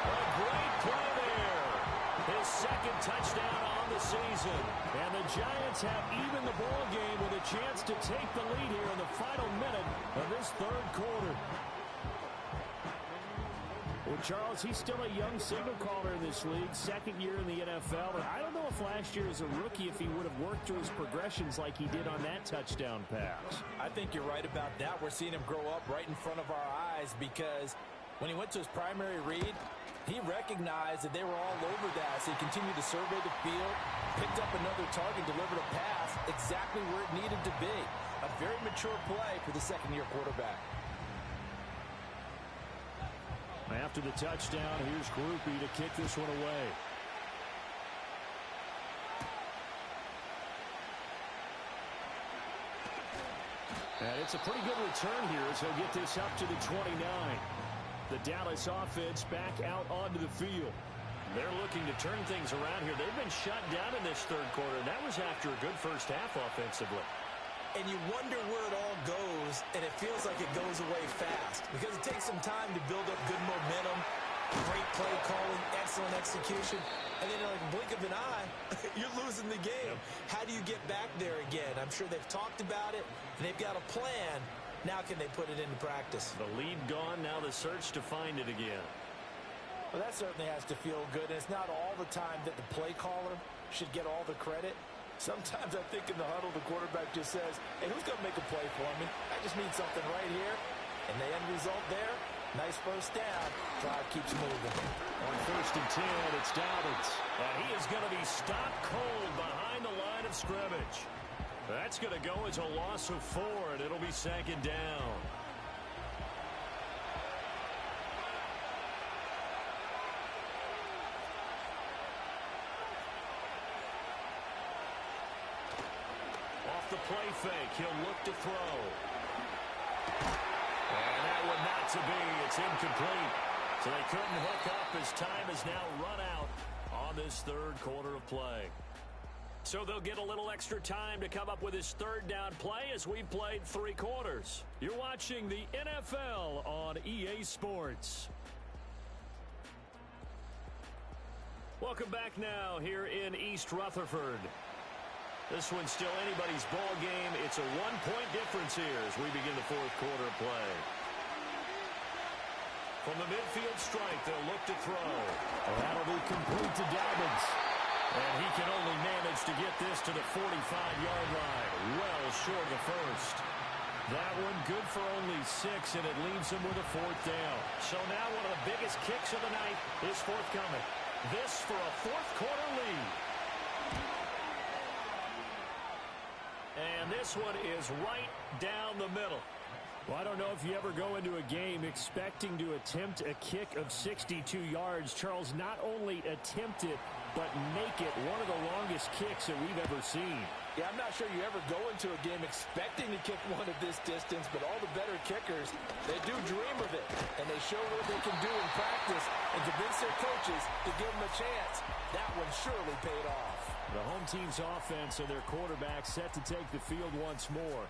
A great play there. His second touchdown on the season. And the Giants have even the ball game with a chance to take the lead here in the final minute of this third quarter. Well, Charles, he's still a young signal caller in this league, second year in the NFL. And I don't know if last year as a rookie if he would have worked through his progressions like he did on that touchdown pass. I think you're right about that. We're seeing him grow up right in front of our eyes because when he went to his primary read, he recognized that they were all over that. So he continued to survey the field, picked up another target, delivered a pass exactly where it needed to be. A very mature play for the second-year quarterback. After the touchdown, here's Groupie to kick this one away. And it's a pretty good return here as he'll get this up to the 29. The Dallas offense back out onto the field. They're looking to turn things around here. They've been shut down in this third quarter, and that was after a good first half offensively. And you wonder where it all goes, and it feels like it goes away fast because it takes some time to build up good momentum, great play calling, excellent execution, and then in like a blink of an eye, you're losing the game. Yep. How do you get back there again? I'm sure they've talked about it, and they've got a plan. Now can they put it into practice? The lead gone, now the search to find it again. Well, that certainly has to feel good, and it's not all the time that the play caller should get all the credit. Sometimes I think in the huddle, the quarterback just says, hey, who's going to make a play for me? I just need something right here. And the end result there, nice first down. Drive keeps moving. On first and 10, it's Dobbins. And he is going to be stopped cold behind the line of scrimmage. That's going to go as a loss of 4, and it'll be second down. Off the play fake, he'll look to throw. And that one not to be. It's incomplete. So they couldn't hook up as time is now run out on this third quarter of play. So they'll get a little extra time to come up with his third down play as we've played 3 quarters. You're watching the NFL on EA Sports. Welcome back now here in East Rutherford. This one's still anybody's ball game. It's a 1-point difference here as we begin the fourth quarter of play. From the midfield strike, they'll look to throw. That'll be complete to Dobbins. And he can only manage to get this to the 45-yard line, well short of the first. That one good for only 6, and it leaves him with a 4th down. So now one of the biggest kicks of the night is forthcoming. This for a fourth quarter lead. And this one is right down the middle. Well, I don't know if you ever go into a game expecting to attempt a kick of 62 yards. Charles, not only attempt it, but make it one of the longest kicks that we've ever seen. Yeah, I'm not sure you ever go into a game expecting to kick one of this distance, but all the better kickers, they do dream of it, and they show what they can do in practice and convince their coaches to give them a chance. That one surely paid off. The home team's offense and their quarterback set to take the field once more.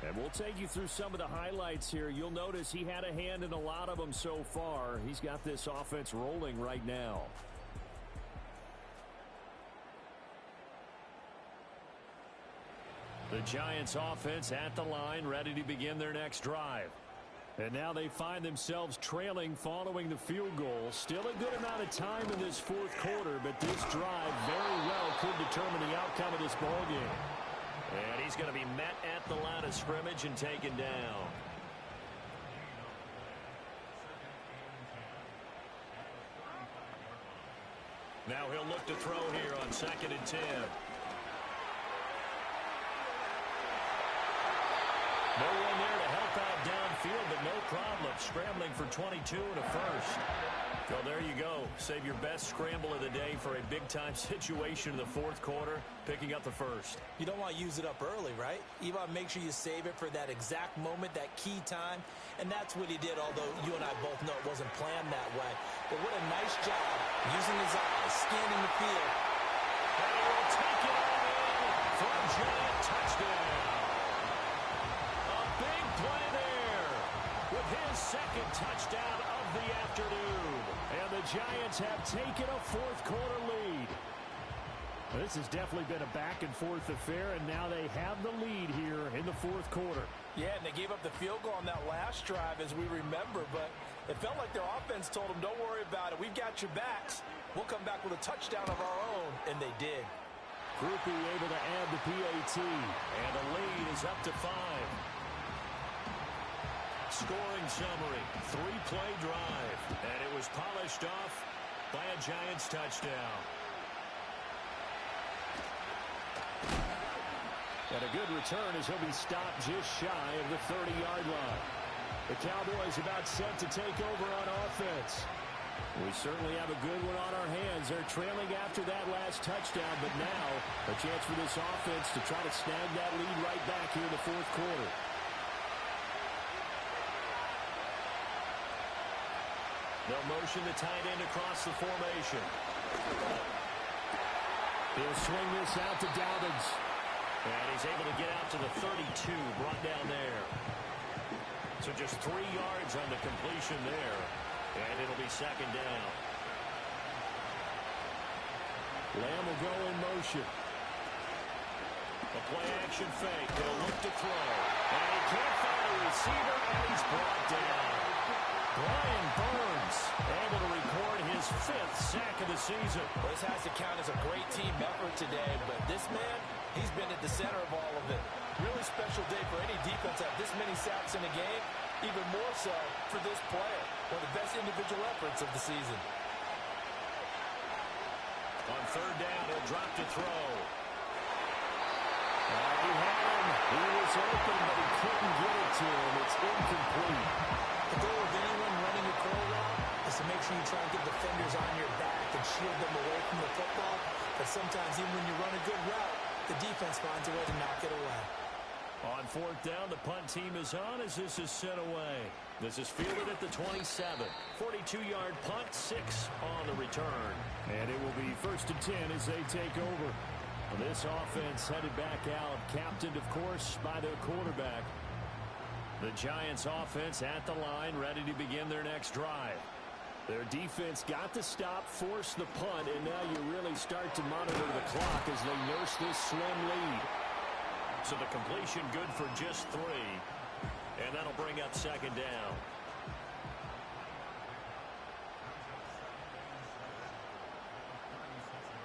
And we'll take you through some of the highlights here. You'll notice he had a hand in a lot of them so far. He's got this offense rolling right now. The Giants offense at the line, ready to begin their next drive. And now they find themselves trailing following the field goal. Still a good amount of time in this fourth quarter, but this drive very well could determine the outcome of this ballgame. And he's going to be met at the line of scrimmage and taken down. Now he'll look to throw here on 2nd and 10. No one there to help out downfield, but no problem. Scrambling for 22 and a first. So there you go. Save your best scramble of the day for a big-time situation in the fourth quarter, picking up the first. You don't want to use it up early, right? You want to make sure you save it for that exact moment, that key time. And that's what he did, although you and I both know it wasn't planned that way. But what a nice job using his eyes, scanning the field. And he will take it all in for a giant touchdown. Big play there with his second touchdown of the afternoon. And the Giants have taken a fourth quarter lead. This has definitely been a back-and-forth affair, and now they have the lead here in the fourth quarter. Yeah, and they gave up the field goal on that last drive, as we remember, but it felt like their offense told them, don't worry about it. We've got your backs. We'll come back with a touchdown of our own, and they did. Groupie able to add the PAT, and the lead is up to 5. Scoring summary, 3-play drive, and it was polished off by a Giants touchdown. And a good return as he'll be stopped just shy of the 30-yard line. The Cowboys about set to take over on offense. We certainly have a good one on our hands. They're trailing after that last touchdown, but now a chance for this offense to try to snag that lead right back here in the fourth quarter. They'll motion the tight end across the formation. He'll swing this out to Dobbins. And he's able to get out to the 32, brought down there. So just 3 yards on the completion there. And it'll be second down. Lamb will go in motion. A play-action fake. They'll look to throw. And he can't find a receiver, and he's brought down. Brian Burns able to record his 5th sack of the season. Well, this has to count as a great team effort today, but this man, he's been at the center of all of it. Really special day for any defense to have this many sacks in a game, even more so for this player. One of the best individual efforts of the season. On third down, he'll drop to throw. He had him. He was open, but he couldn't get it to him. It's incomplete. The goal of anyone running a curl route is to make sure you try and get defenders on your back and shield them away from the football. But sometimes even when you run a good route, the defense finds a way to knock it away. On fourth down, the punt team is on as this is sent away. This is fielded at the 27. 42-yard punt, 6 on the return. And it will be 1st and 10 as they take over. This offense headed back out, captained, of course, by their quarterback. The Giants offense at the line, ready to begin their next drive. Their defense got the stop, forced the punt, and now you really start to monitor the clock as they nurse this slim lead. So the completion good for just 3, and that'll bring up second down.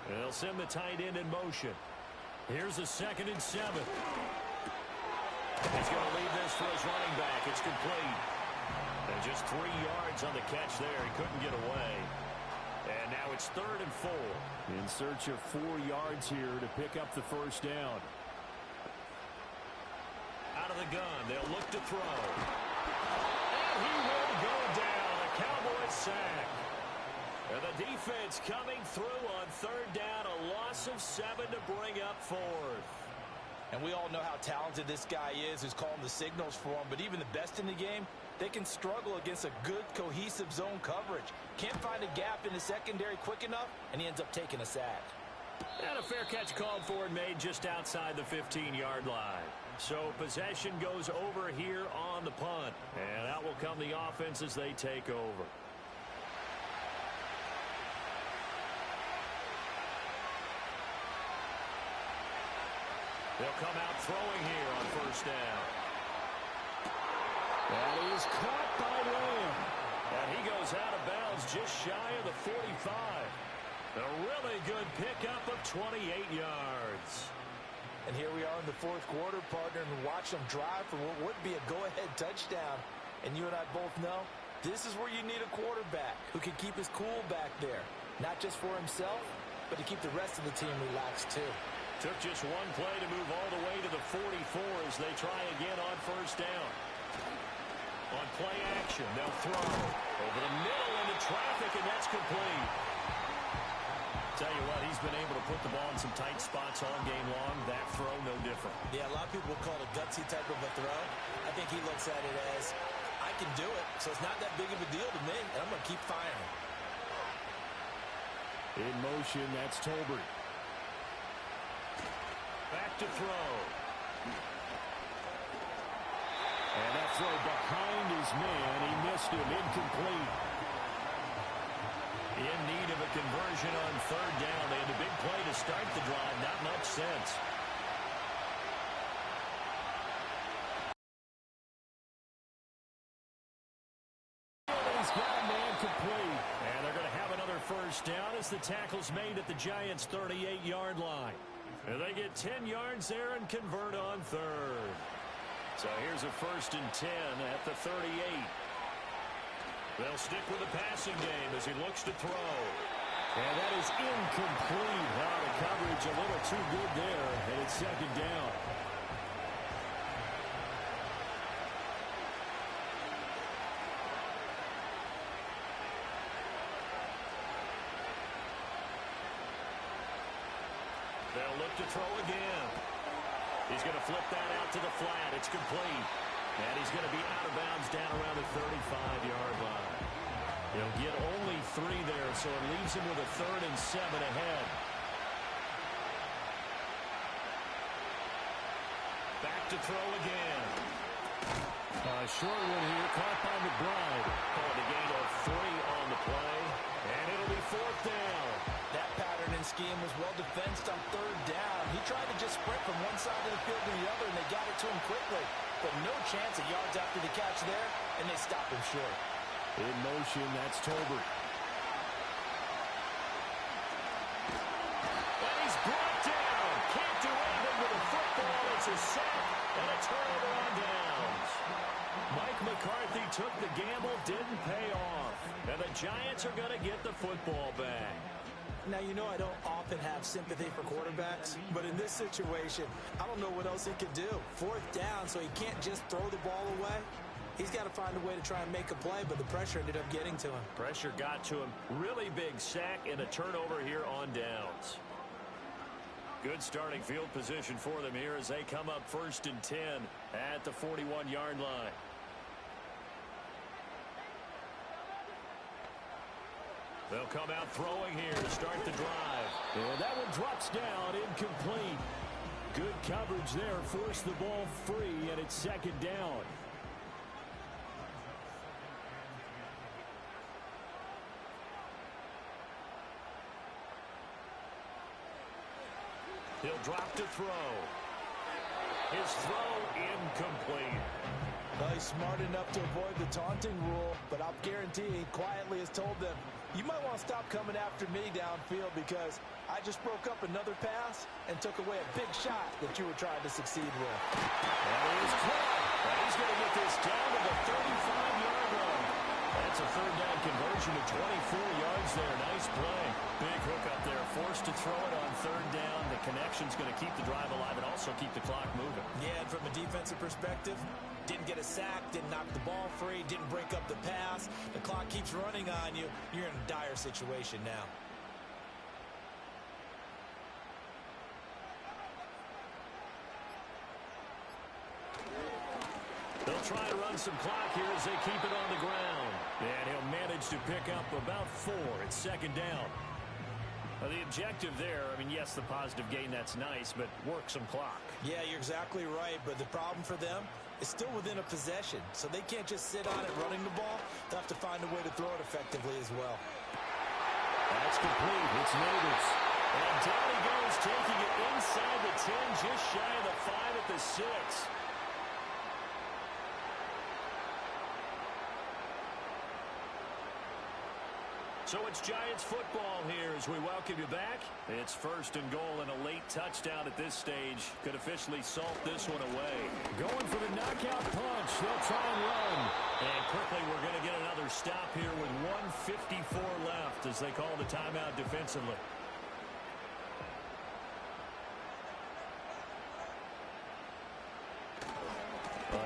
They'll send the tight end in motion. Here's a 2nd and 7. He's going to leave this for his running back. It's complete. And just 3 yards on the catch there. He couldn't get away. And now it's 3rd and 4. In search of 4 yards here to pick up the first down. Out of the gun. They'll look to throw. And he will go down. A Cowboys sack. And the defense coming through on third down. A loss of 7 to bring up 4th. And we all know how talented this guy is who's calling the signals for him. But even the best in the game, they can struggle against a good, cohesive zone coverage. Can't find a gap in the secondary quick enough, and he ends up taking a sack. And a fair catch called for and made just outside the 15-yard line. So possession goes over here on the punt. And out will come the offense as they take over. They'll come out throwing here on first down. And he's caught by Lamb. And he goes out of bounds just shy of the 45. A really good pickup of 28 yards. And here we are in the fourth quarter, partner, and watch them drive for what would be a go-ahead touchdown. And you and I both know this is where you need a quarterback who can keep his cool back there. Not just for himself, but to keep the rest of the team relaxed too. Took just one play to move all the way to the 44 as they try again on first down. On play action, they'll throw over the middle into traffic, and that's complete. Tell you what, he's been able to put the ball in some tight spots all game long. That throw, no different. Yeah, a lot of people will call it a gutsy type of a throw. I think he looks at it as, I can do it, so it's not that big of a deal to me, and I'm going to keep firing. In motion, that's Tolbert. Back to throw. And that throw behind his man. He missed him. Incomplete. In need of a conversion on third down. They had a big play to start the drive. Not much sense. He's got a man complete. And they're going to have another first down as the tackle's made at the Giants' 38-yard line. And they get 10 yards there and convert on third. So here's a 1st and 10 at the 38. They'll stick with the passing game as he looks to throw. And that is incomplete. Wow, the coverage a little too good there, and it's second down. They'll look to throw again. He's going to flip that out to the flat. It's complete. And he's going to be out of bounds down around the 35-yard line. He'll get only 3 there, so it leaves him with a 3rd and 7 ahead. Back to throw again. Short one here, caught by McBride. Calling a gain of 3 on the play. And it'll be 4th down. That pattern and scheme was well defensed on third down. He tried to just sprint from one side of the field to the other, and they got it to him quickly. But no chance of yards after the catch there, and they stopped him short. In motion, that's Tolbert. And he's brought down. Can't do anything with the football. It's a sack and a turnover on downs. Mike McCarthy took the gamble, didn't pay off. And the Giants are going to get the football back. Now, you know I don't often have sympathy for quarterbacks, but in this situation, I don't know what else he could do. 4th down, so he can't just throw the ball away. He's got to find a way to try and make a play, but the pressure ended up getting to him. Pressure got to him. Really big sack and a turnover here on downs. Good starting field position for them here as they come up 1st and 10 at the 41-yard line. They'll come out throwing here to start the drive. And that one drops down, incomplete. Good coverage there, forced the ball free, and it's second down. He'll drop to throw. His throw incomplete. Well, he's smart enough to avoid the taunting rule, but I'll guarantee he quietly has told them, you might want to stop coming after me downfield because I just broke up another pass and took away a big shot that you were trying to succeed with. And he's caught. And he's going to get this down to the 35-yard line. That's a 3rd down conversion to 24 yards there. Nice play. Big hook up there. Forced to throw it on 3rd down. The connection's going to keep the drive alive and also keep the clock moving. Yeah, and from a defensive perspective, didn't get a sack, didn't knock the ball free, didn't break up the pass. The clock keeps running on you. You're in a dire situation now. They'll try to run some clock here as they keep it on the ground. And he'll manage to pick up about 4. It's second down. Well, the objective there, I mean, yes, the positive gain, that's nice, but work some clock. Yeah, you're exactly right, but the problem for them is still within a possession, so they can't just sit on it running the ball. They'll have to find a way to throw it effectively as well. That's complete. It's Neighbors. And down he goes, taking it inside the 10, just shy of the 5 at the 6. So it's Giants football here as we welcome you back. It's 1st and goal, and a late touchdown at this stage could officially salt this one away. Going for the knockout punch. They'll try and run. And quickly we're going to get another stop here with 1:54 left as they call the timeout defensively.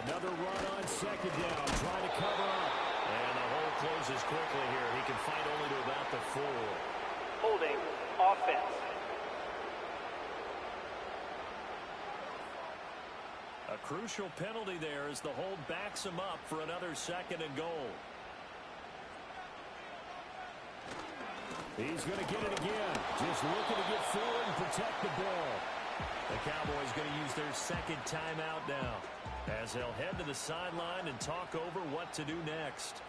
Another run on 2nd down, trying to cover up. And the hole closes quickly here. He can fight only to about the 4. Holding offense. A crucial penalty there as the hold backs him up for another 2nd and goal. He's going to get it again. Just looking to get forward and protect the ball. The Cowboys going to use their 2nd timeout now, as they'll head to the sideline and talk over what to do next.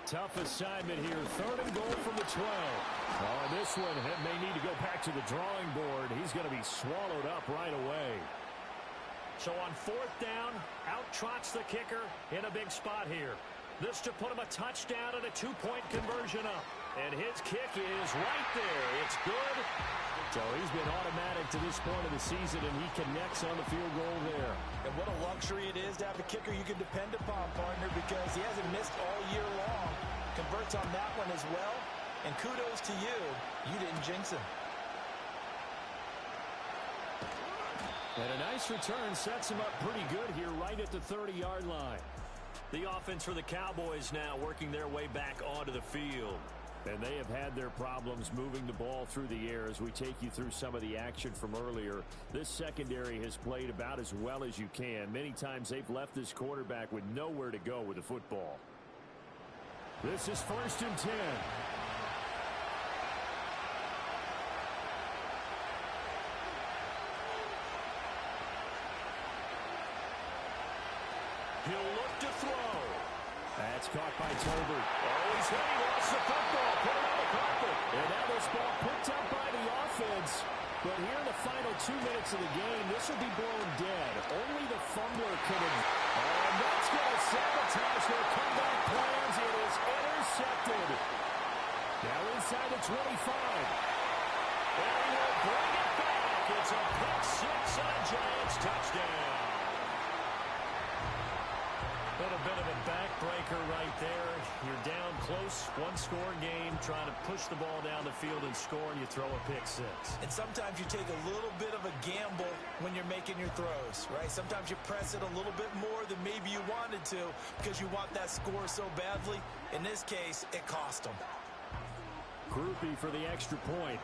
Tough assignment here. 3rd and goal from the 12. Oh, and this one may need to go back to the drawing board. He's going to be swallowed up right away. So on 4th down, out trots the kicker in a big spot here. This to put him a touchdown and a 2-point conversion up. And his kick is right there. It's good. So he's been automatic to this point of the season, and he connects on the field goal there. And what a luxury it is to have a kicker you can depend upon, partner, because he hasn't missed all year long. Converts on that one as well. And kudos to you. You didn't jinx him. And a nice return sets him up pretty good here right at the 30-yard line. The offense for the Cowboys now working their way back onto the field. And they have had their problems moving the ball through the air as we take you through some of the action from earlier. This secondary has played about as well as you can. Many times they've left this quarterback with nowhere to go with the football. This is 1st and 10. He'll look to throw. That's caught by Tolbert. Oh, he's hit. He lost the football. Put it on the carpet. And now this ball picked up by the offense. But here in the final 2 minutes of the game, this will be blown dead. Only the fumbler could have. Oh, and that's going to sabotage their comeback plans. It is intercepted. Now inside the 25. And he will bring it back. It's a pick 6 and a Giants touchdown. A little bit of a backbreaker right there. You're down close, 1-score game, trying to push the ball down the field and score, and you throw a pick 6. And sometimes you take a little bit of a gamble when you're making your throws, right? Sometimes you press it a little bit more than maybe you wanted to because you want that score so badly. In this case, it cost them. Groupie for the extra point.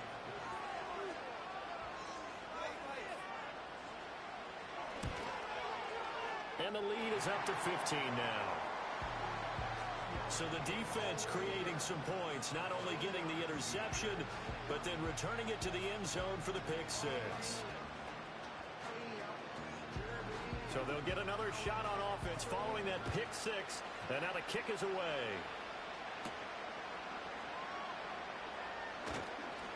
And the lead is up to 15 now. So the defense creating some points, not only getting the interception, but then returning it to the end zone for the pick 6. So they'll get another shot on offense following that pick 6, and now the kick is away.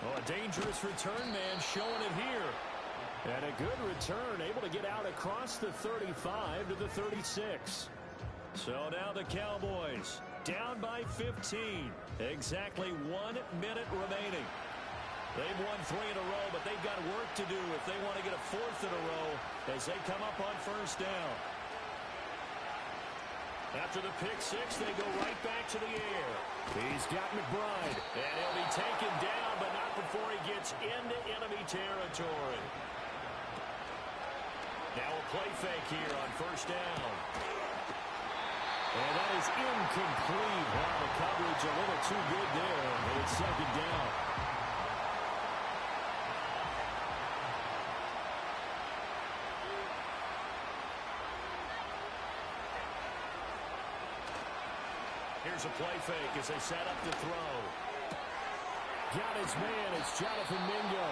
Oh, a dangerous return man showing it here. And a good return, able to get out across the 35 to the 36. So now the Cowboys down by 15. Exactly 1 minute remaining. They've won 3 in a row, but they've got work to do if they want to get a 4th in a row as they come up on 1st down. After the pick 6, they go right back to the air. He's got McBride. And he'll be taken down, but not before he gets into enemy territory. Now a play fake here on 1st down. And that is incomplete. Wow, the coverage a little too good there. And it's 2nd down. Here's a play fake as they set up to throw. Got his man. It's Jonathan Mingo.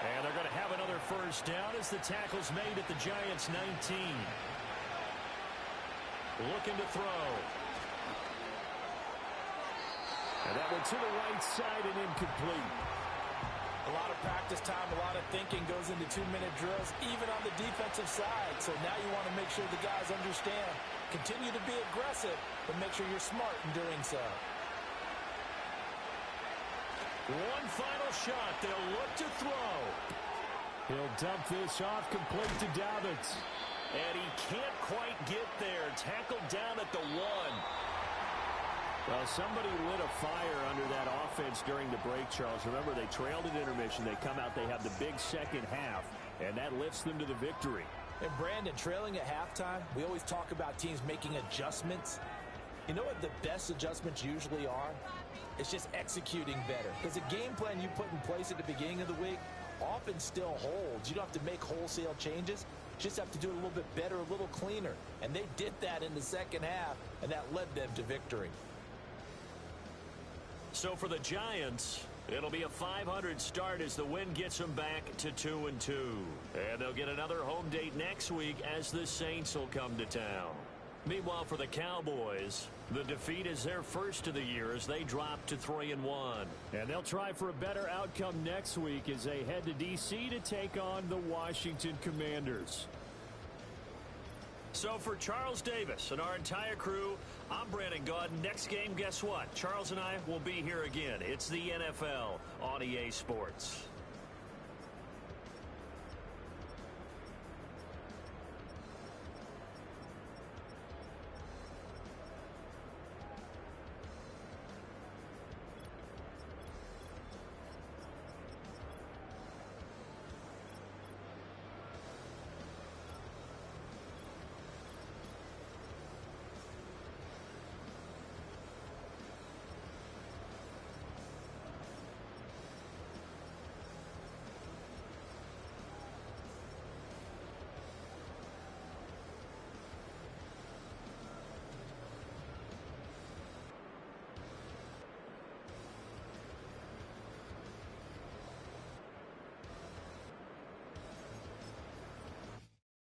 And they're going to have another 1st down as the tackle's made at the Giants' 19. Looking to throw. And that went to the right side and incomplete. A lot of practice time, a lot of thinking goes into 2-minute drills, even on the defensive side. So now you want to make sure the guys understand. Continue to be aggressive, but make sure you're smart in doing so. One final shot. They'll look to throw. He'll dump this off complete to Dobbins. And he can't quite get there. Tackled down at the 1. Well, somebody lit a fire under that offense during the break, Charles. Remember, they trailed at intermission. They come out, they have the big second half, and that lifts them to the victory. And Brandon, trailing at halftime, we always talk about teams making adjustments. You know what the best adjustments usually are? It's just executing better. Because the game plan you put in place at the beginning of the week often still holds. You don't have to make wholesale changes. You just have to do it a little bit better, a little cleaner. And they did that in the second half, and that led them to victory. So for the Giants, it'll be a .500 start as the win gets them back to 2-2. And they'll get another home date next week as the Saints will come to town. Meanwhile, for the Cowboys, the defeat is their first of the year as they drop to 3-1. And they'll try for a better outcome next week as they head to D.C. to take on the Washington Commanders. So for Charles Davis and our entire crew, I'm Brandon Gaudin. Next game, guess what? Charles and I will be here again. It's the NFL on EA Sports.